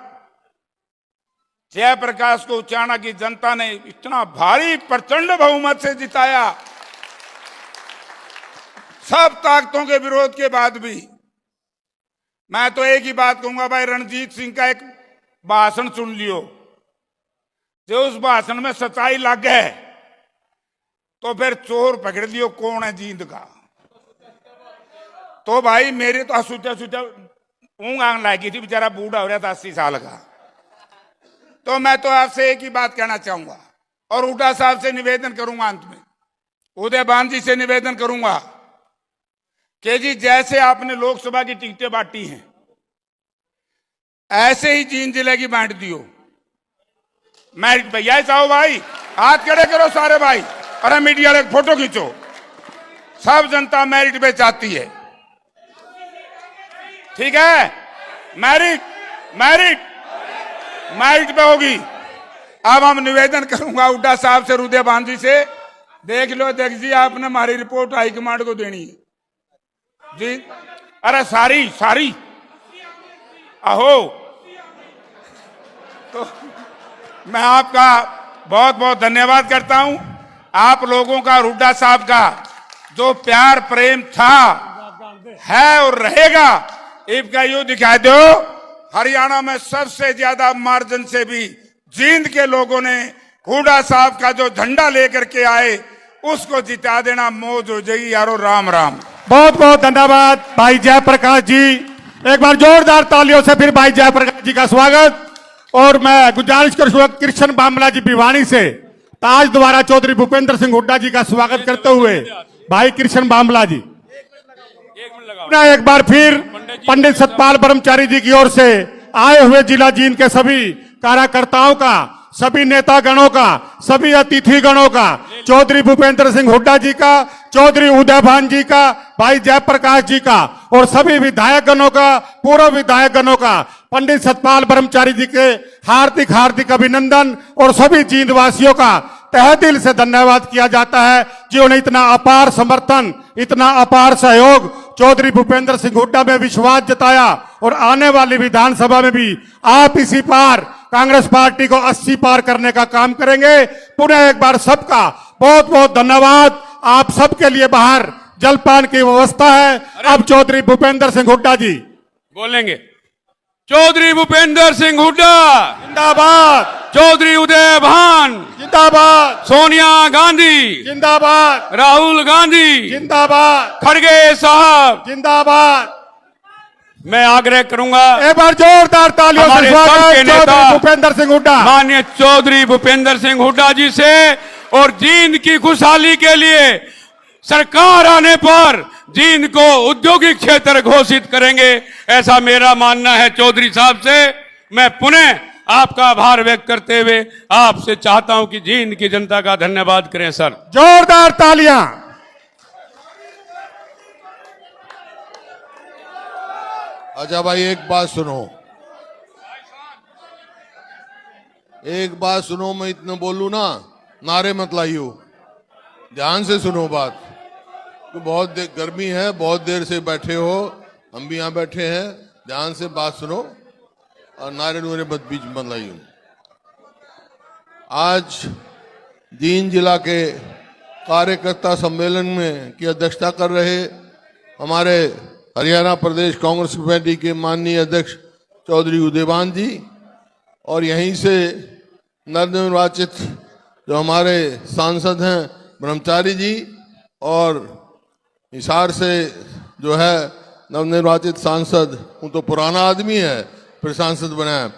जयप्रकाश को उचाना की जनता ने इतना भारी प्रचंड बहुमत से जिताया। सब ताकतों के विरोध के बाद भी मैं तो एक ही बात कहूंगा भाई, रणजीत सिंह का एक भाषण सुन लियो, जो उस भाषण में सच्चाई लग गए तो फिर चोर पकड़ लियो कौन है जींद का। तो भाई मेरे तो सूचा सूचा ऊँग आंग लागी थी, बेचारा बूढ़ा हो रहा था 80 साल का। तो मैं तो आपसे एक ही बात कहना चाहूंगा और हुड्डा साहब से निवेदन करूंगा, अंत में उदयभान जी से निवेदन करूंगा कि जी जैसे आपने लोकसभा की टिकटें बांटी हैं ऐसे ही जींद जिले की बांट दियो। मेरिट पे यही चाहो भाई, हाथ खड़े करो सारे भाई, अरे मीडिया वाले फोटो खींचो। सब जनता मेरिट पे चाहती है, ठीक है, मेरिट मेरिट मेरिट पे होगी। अब हम निवेदन करूंगा हुड्डा साहब से, उदयभान जी से, देख लो देख जी आपने हमारी रिपोर्ट हाईकमांड को देनी है जी। अरे सारी सारी अहो, तो मैं आपका बहुत बहुत धन्यवाद करता हूं। आप लोगों का हुड्डा साहब का जो प्यार प्रेम था है और रहेगा, इसका यूं दिखा दो। हरियाणा में सबसे ज्यादा मार्जिन से भी जींद के लोगों ने हुड्डा साहब का जो झंडा लेकर के आए उसको जिता देना, मौज हो जाएगी यारो। राम राम। बहुत बहुत धन्यवाद भाई जयप्रकाश जी। एक बार जोरदार तालियों से फिर भाई जयप्रकाश जी का स्वागत। और मैं गुजारिश करूंगा कृष्ण बामला जी भिवानी से ताज द्वारा चौधरी भूपेंद्र सिंह हुड्डा जी का स्वागत करते हुए भाई कृष्ण बामला जी। एक बार फिर पंडित सतपाल ब्रह्मचारी जी की ओर से आए हुए जिला जींद के सभी कार्यकर्ताओं का, सभी नेता गणों का, सभी अतिथि गणों का, चौधरी भूपेंद्र सिंह हुड्डा जी का, चौधरी उदयभान जी का, भाई जयप्रकाश जी का और सभी विधायक गणों का, पूर्व विधायक गणों का, पंडित सतपाल ब्रह्मचारी जी के हार्दिक हार्दिक अभिनंदन और सभी जींद वासियों का तहे दिल से धन्यवाद किया जाता है जिन्होंने इतना अपार समर्थन, इतना अपार सहयोग चौधरी भूपेंद्र सिंह हुड्डा में विश्वास जताया। और आने वाली विधानसभा में भी आप इसी पार कांग्रेस पार्टी को 80 पार करने का काम करेंगे। पुनः एक बार सबका बहुत बहुत धन्यवाद। आप सबके लिए बाहर जलपान की व्यवस्था है। अब चौधरी भूपेंद्र सिंह हुड्डा जी बोलेंगे। चौधरी भूपेंद्र सिंह हुड्डा जिंदाबाद, चौधरी उदयभान जिंदाबाद, सोनिया गांधी जिंदाबाद, राहुल गांधी जिंदाबाद, खड़गे साहब जिंदाबाद। मैं आग्रह करूंगा एक बार जोरदार तालियों से हमारे स्वागत सबके नेता चौधरी भूपेंद्र सिंह हुड्डा, माननीय चौधरी भूपेंद्र सिंह हुड्डा जी से, और जींद की खुशहाली के लिए सरकार आने पर जींद को औद्योगिक क्षेत्र घोषित करेंगे, ऐसा मेरा मानना है। चौधरी साहब से मैं पुनः आपका आभार व्यक्त करते हुए आपसे चाहता हूं कि जींद की जनता का धन्यवाद करें सर। जोरदार तालियां। अच्छा भाई, एक बात सुनो, एक बात सुनो, मैं इतना बोलूं ना, नारे मत लाइयो, ध्यान से सुनो बात। तो बहुत गर्मी है, बहुत देर से बैठे हो, हम भी यहाँ बैठे हैं, ध्यान से बात सुनो और नारे नूरे मत बीच मत लाइयो। आज जींद जिला के कार्यकर्ता सम्मेलन में की अध्यक्षता कर रहे हमारे हरियाणा प्रदेश कांग्रेस कमेटी के माननीय अध्यक्ष चौधरी उदयभान जी, और यहीं से नवनिर्वाचित जो हमारे सांसद हैं ब्रह्मचारी जी, और हिसार से जो है नवनिर्वाचित सांसद, वो तो पुराना आदमी है फिर सांसद बना है,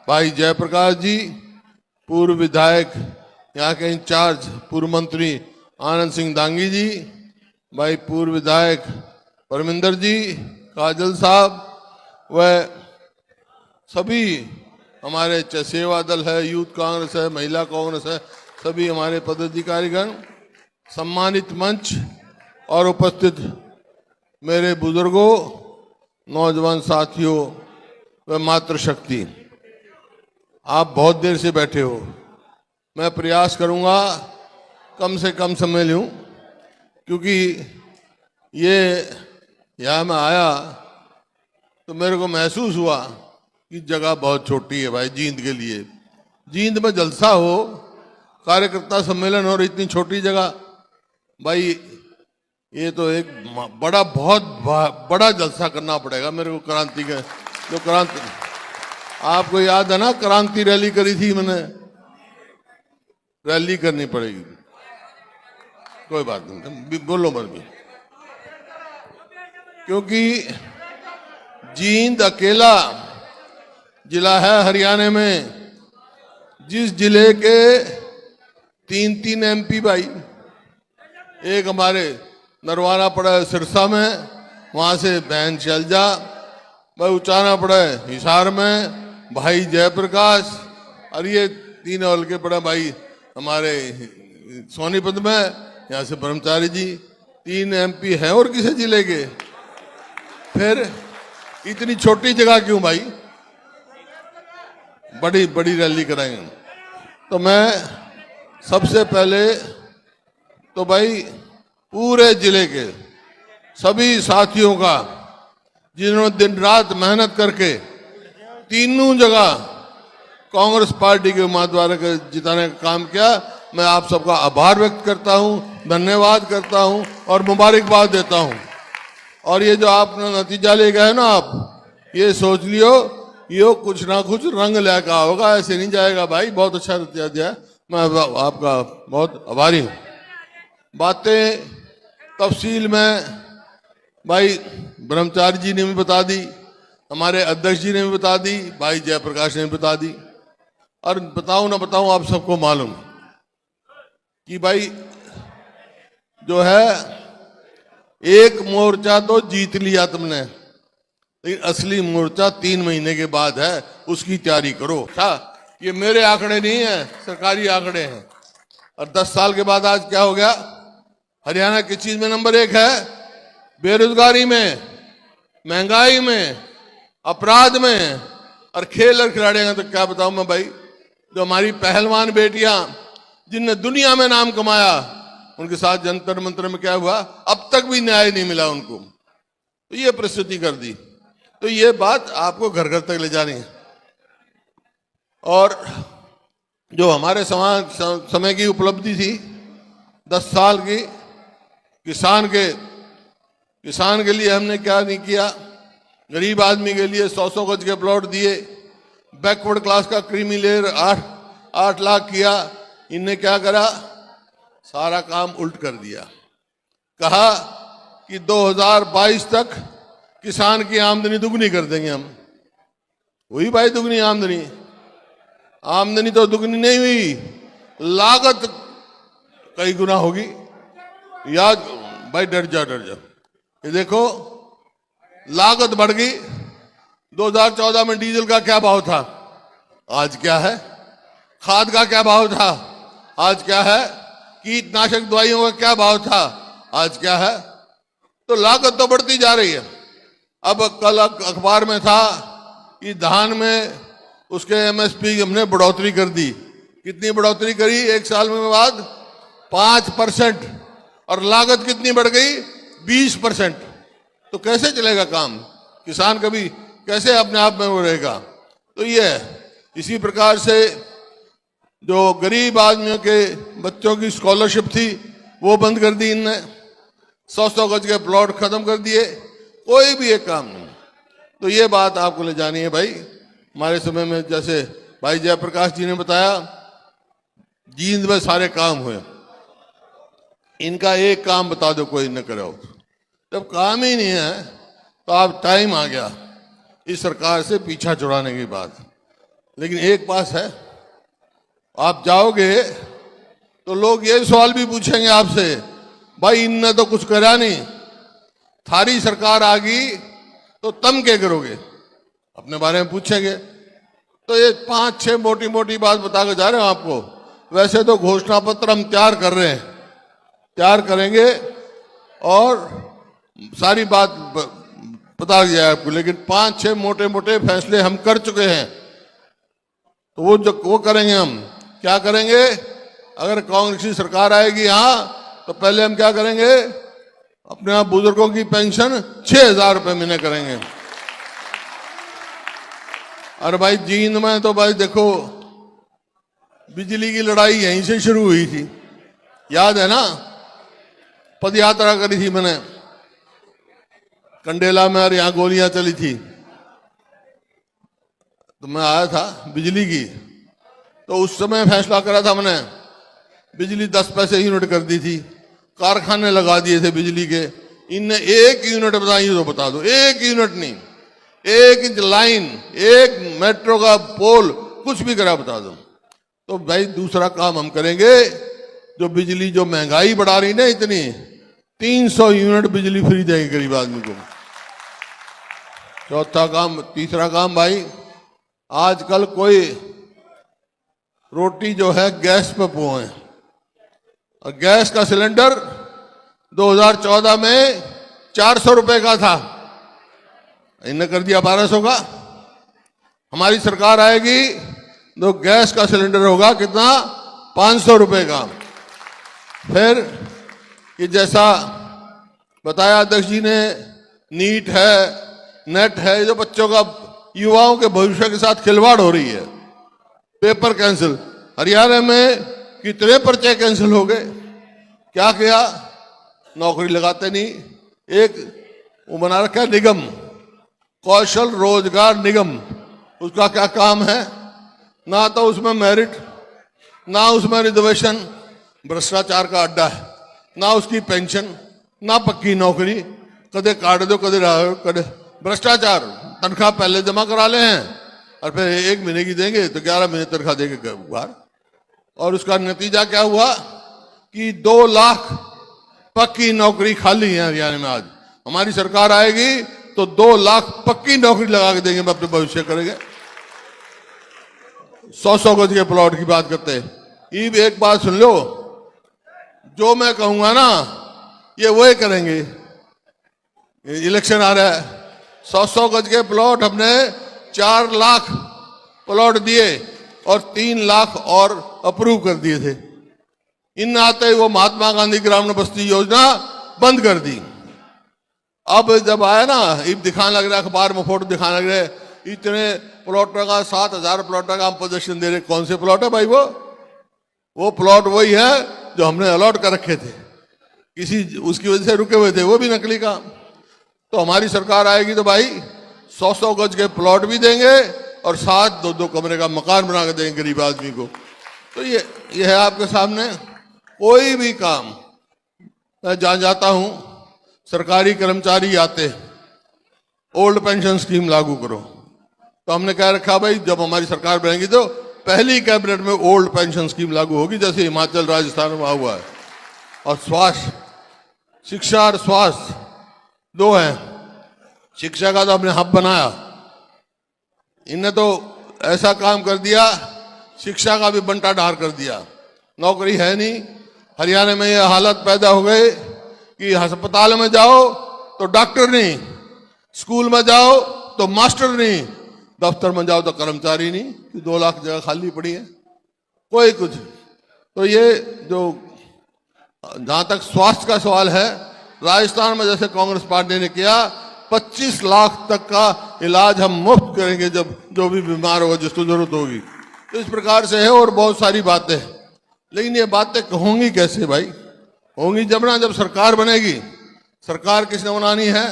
भाई जयप्रकाश जी, पूर्व विधायक यहाँ के इंचार्ज पूर्व मंत्री आनंद सिंह डांगी जी, भाई पूर्व विधायक परमिंदर जी, काजल साहब, व सभी हमारे सेवा दल है, यूथ कांग्रेस है, महिला कांग्रेस है, सभी हमारे पदाधिकारीगण, सम्मानित मंच और उपस्थित मेरे बुजुर्गों, नौजवान साथियों व मातृशक्ति, आप बहुत देर से बैठे हो। मैं प्रयास करूंगा कम से कम समय लूं, क्योंकि ये यहाँ मैं आया तो मेरे को महसूस हुआ कि जगह बहुत छोटी है भाई जींद के लिए। जींद में जलसा हो, कार्यकर्ता सम्मेलन और इतनी छोटी जगह, भाई ये तो एक बड़ा, बहुत बड़ा जलसा करना पड़ेगा मेरे को। क्रांति का जो क्रांति, आपको याद है ना, क्रांति रैली करी थी मैंने, रैली करनी पड़ेगी, कोई बात नहीं, बोलो मत भी, क्योंकि जींद अकेला जिला है हरियाणा में जिस जिले के 3 एमपी भाई, एक हमारे नरवाना पड़ा है सिरसा में, वहां से बहन शैलजा, भाई उचाना पड़ा है हिसार में भाई जयप्रकाश, और ये 3 हल्के पड़ा भाई हमारे सोनीपत में, यहाँ से ब्रह्मचारी जी, 3 एमपी हैं और किसी जिले के। फिर इतनी छोटी जगह क्यों भाई, बड़ी बड़ी रैली कराएंगे। तो मैं सबसे पहले तो भाई पूरे जिले के सभी साथियों का, जिन्होंने दिन रात मेहनत करके तीनों जगह कांग्रेस पार्टी के उम्मीदवार को जिताने का काम किया, मैं आप सबका आभार व्यक्त करता हूं, धन्यवाद करता हूं और मुबारकबाद देता हूं। और ये जो आपने नतीजा ले गए ना, आप ये सोच लियो ये कुछ ना कुछ रंग लेकर होगा, ऐसे नहीं जाएगा भाई, बहुत अच्छा नतीजा दिया, मैं आपका बहुत आभारी हूं। बातें तफसील में भाई ब्रह्मचारी जी ने भी बता दी, हमारे अध्यक्ष जी ने भी बता दी, भाई जयप्रकाश ने भी बता दी, और बताऊं ना बताऊं आप सबको मालूम कि भाई जो है एक मोर्चा तो जीत लिया तुमने, लेकिन असली मोर्चा 3 महीने के बाद है, उसकी तैयारी करो। ये मेरे आंकड़े नहीं है, सरकारी आंकड़े हैं। और 10 साल के बाद आज क्या हो गया, हरियाणा किस चीज में नंबर 1 है? बेरोजगारी में, महंगाई में, अपराध में, और खेल और खिलाड़ियों का तो क्या बताऊं मैं भाई। जो हमारी पहलवान बेटियां जिनने दुनिया में नाम कमाया, उनके साथ जंतर मंतर में क्या हुआ, अब तक भी न्याय नहीं मिला उनको, तो ये परिस्थिति कर दी। तो ये बात आपको घर घर तक ले जानी है। और जो हमारे समय की उपलब्धि थी 10 साल की, किसान के लिए हमने क्या नहीं किया, गरीब आदमी के लिए 100-100 गज के प्लॉट दिए, बैकवर्ड क्लास का क्रीमी लेयर 8 लाख किया। इनने क्या करा, सारा काम उल्ट कर दिया। कहा कि 2022 तक किसान की आमदनी दुगनी कर देंगे हम। हुई भाई दुगनी आमदनी? आमदनी तो दुगनी नहीं हुई, लागत कई गुना होगी। याद भाई, डर जा। ये देखो लागत बढ़ गई। 2014 में डीजल का क्या भाव था, आज क्या है? खाद का क्या भाव था, आज क्या है? कीटनाशक दवाइयों का क्या भाव था, आज क्या है? तो लागत तो बढ़ती जा रही है। अब कल अखबार में था कि धान में उसके एमएसपी हमने बढ़ोतरी कर दी। कितनी बढ़ोतरी करी एक साल में बाद? 5%। और लागत कितनी बढ़ गई? 20%। तो कैसे चलेगा काम? किसान कभी कैसे अपने आप में वो रहेगा? तो ये है। इसी प्रकार से जो गरीब आदमियों के बच्चों की स्कॉलरशिप थी वो बंद कर दी इनने। 100 गज के प्लॉट खत्म कर दिए। कोई भी एक काम नहीं। तो ये बात आपको ले जानी है भाई। हमारे समय में जैसे भाई जयप्रकाश जी ने बताया, जींद में सारे काम हुए, इनका एक काम बता दो कोई न करो। जब काम ही नहीं है तो आप टाइम आ गया इस सरकार से पीछा छुड़ाने की बात। लेकिन एक बात है, आप जाओगे तो लोग ये सवाल भी पूछेंगे आपसे, भाई इनने तो कुछ करा नहीं, थारी सरकार आ गई तो तुम क्या करोगे? अपने बारे में पूछेंगे। तो ये 5-6 मोटी मोटी बात बता के जा रहे हैं आपको। वैसे तो घोषणा पत्र हम तैयार कर रहे हैं, तैयार करेंगे और सारी बात बता दिया आपको। लेकिन 5-6 मोटे मोटे फैसले हम कर चुके हैं। तो वो करेंगे हम। क्या करेंगे? अगर कांग्रेस की सरकार आएगी यहाँ तो पहले हम क्या करेंगे? अपने आप बुजुर्गों की पेंशन 6,000 रुपए महीने करेंगे। और भाई जींद में तो भाई देखो बिजली की लड़ाई यहीं से शुरू हुई थी, याद है ना? पद यात्रा करी थी मैंने कंडेला में और यहाँ गोलियां चली थी तो मैं आया था बिजली की। तो उस समय फैसला करा था मैंने, बिजली 10 पैसे यूनिट कर दी थी, कारखाने लगा दिए थे बिजली के। इनने 1 यूनिट बताई तो बता दो, 1 यूनिट नहीं, 1 इंच लाइन, 1 मेट्रो का पोल, कुछ भी करा बता दो। तो भाई दूसरा काम हम करेंगे, जो बिजली जो महंगाई बढ़ा रही ना इतनी, 300 यूनिट बिजली फ्री देंगे गरीब आदमी को। चौथा काम, तीसरा काम भाई, आजकल कोई रोटी जो है गैस पे पोए, और गैस का सिलेंडर 2014 में 400 रुपए का था, इन्हें कर दिया 1200 का। हमारी सरकार आएगी तो गैस का सिलेंडर होगा कितना? 500 रुपए का। फिर कि जैसा बताया अध्यक्ष जी ने, नीट है, नेट है, जो बच्चों का युवाओं के भविष्य के साथ खिलवाड़ हो रही है। पेपर कैंसिल, हरियाणा में कितने पर्चे कैंसिल हो गए। क्या किया? नौकरी लगाते नहीं। एक वो बना रखा है निगम, कौशल रोजगार निगम। उसका क्या काम है? ना तो उसमें मेरिट, ना उसमें रिजर्वेशन, भ्रष्टाचार का अड्डा है। ना उसकी पेंशन, ना पक्की नौकरी, कदे काट दो कदे भ्रष्टाचार। तनख्वाह पहले जमा करा ले हैं और फिर 1 महीने की देंगे तो 11 महीने तनख्वाह देंगे बाहर। और उसका नतीजा क्या हुआ कि 2 लाख पक्की नौकरी खाली है हरियाणा में। आज हमारी सरकार आएगी तो 2 लाख पक्की नौकरी लगा के देंगे, अपने भविष्य करेंगे। 100 गज के प्लॉट की बात करते हैं। ये भी एक बात सुन लो, जो मैं कहूंगा ना ये वही करेंगे। इलेक्शन आ रहा है, 100 गज के प्लॉट हमने 4 लाख प्लॉट दिए और 3 लाख और अप्रूव कर दिए थे। इन आते ही वो महात्मा गांधी ग्रामीण बस्ती योजना बंद कर दी। अब जब आया ना, अब दिखाने लग रहा है, अखबार में फोटो दिखाने लग रहे, इतने प्लॉट का 7,000 प्लॉट का हम पोजीशन दे रहे। कौन से प्लॉट है भाई? वो प्लॉट वही है जो हमने अलॉट कर रखे थे, किसी उसकी वजह से रुके हुए थे, वो भी नकली काम। तो हमारी सरकार आएगी तो भाई 100 गज के प्लॉट भी देंगे और साथ 2-2 कमरे का मकान बना के देंगे गरीब आदमी को। तो ये है आपके सामने। कोई भी काम, मैं जहां जाता हूं सरकारी कर्मचारी आते, ओल्ड पेंशन स्कीम लागू करो। तो हमने कह रखा भाई जब हमारी सरकार बनेगी तो पहली कैबिनेट में ओल्ड पेंशन स्कीम लागू होगी, जैसे हिमाचल राजस्थान में हुआ है। और स्वास्थ्य, शिक्षा और स्वास्थ्य 2 हैं। शिक्षा का तो हमने हब बनाया, इनने तो ऐसा काम कर दिया, शिक्षा का भी बंटा ढार कर दिया। नौकरी है नहीं। हरियाणा में ये हालत पैदा हो गई कि अस्पताल में जाओ तो डॉक्टर नहीं, स्कूल में जाओ तो मास्टर नहीं, दफ्तर में जाओ तो कर्मचारी नहीं, 2 लाख जगह खाली पड़ी है, कोई कुछ। तो ये जो जहां तक स्वास्थ्य का सवाल है, राजस्थान में जैसे कांग्रेस पार्टी ने किया, 25 लाख तक का इलाज हम मुफ्त करेंगे जब जो भी बीमार होगा, जिसको जरूरत होगी। तो इस प्रकार से है और बहुत सारी बातें। लेकिन ये बातें होंगी कैसे भाई? होंगी जब सरकार बनेगी। सरकार किसने बनानी है?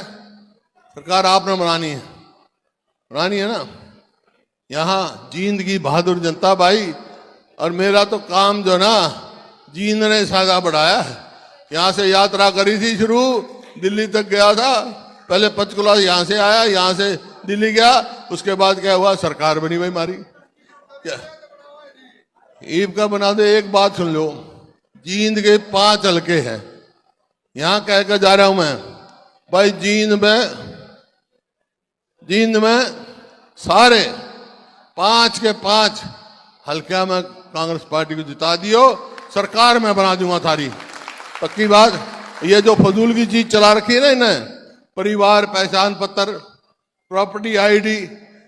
सरकार आपने बनानी है ना। यहाँ जींद की बहादुर जनता भाई, और मेरा तो काम जो ना जींद ने सादा बढ़ाया है। यहाँ से यात्रा करी थी शुरू, दिल्ली तक गया था, पहले पंचकुला यहाँ से आया, यहाँ से दिल्ली गया, उसके बाद क्या हुआ, सरकार बनी भाई मारी। क्या ईब का बना दे। एक बात सुन लो, जींद के 5 हलके हैं, यहां कह कर जा रहा हूं मैं भाई, जींद में सारे 5 के 5 हल्का में कांग्रेस पार्टी को जिता दियो, सरकार में बना दूंगा थारी, पक्की बात। ये जो फजूल की चीज चला रखी है ना इन्हें, परिवार पहचान पत्र, प्रॉपर्टी आईडी,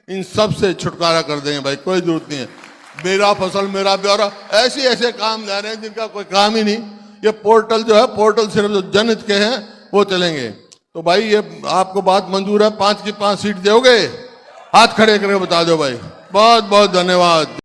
इन सब से छुटकारा कर देंगे भाई, कोई जरूरत नहीं है। मेरा फसल मेरा ब्यौरा, ऐसे काम ले रहे हैं जिनका कोई काम ही नहीं। ये पोर्टल जो है, पोर्टल सिर्फ जो जनहित के हैं वो चलेंगे। तो भाई ये आपको बात मंजूर है, 5 की 5 सीट दोगे? हाथ खड़े करके बता दो भाई। बहुत बहुत धन्यवाद।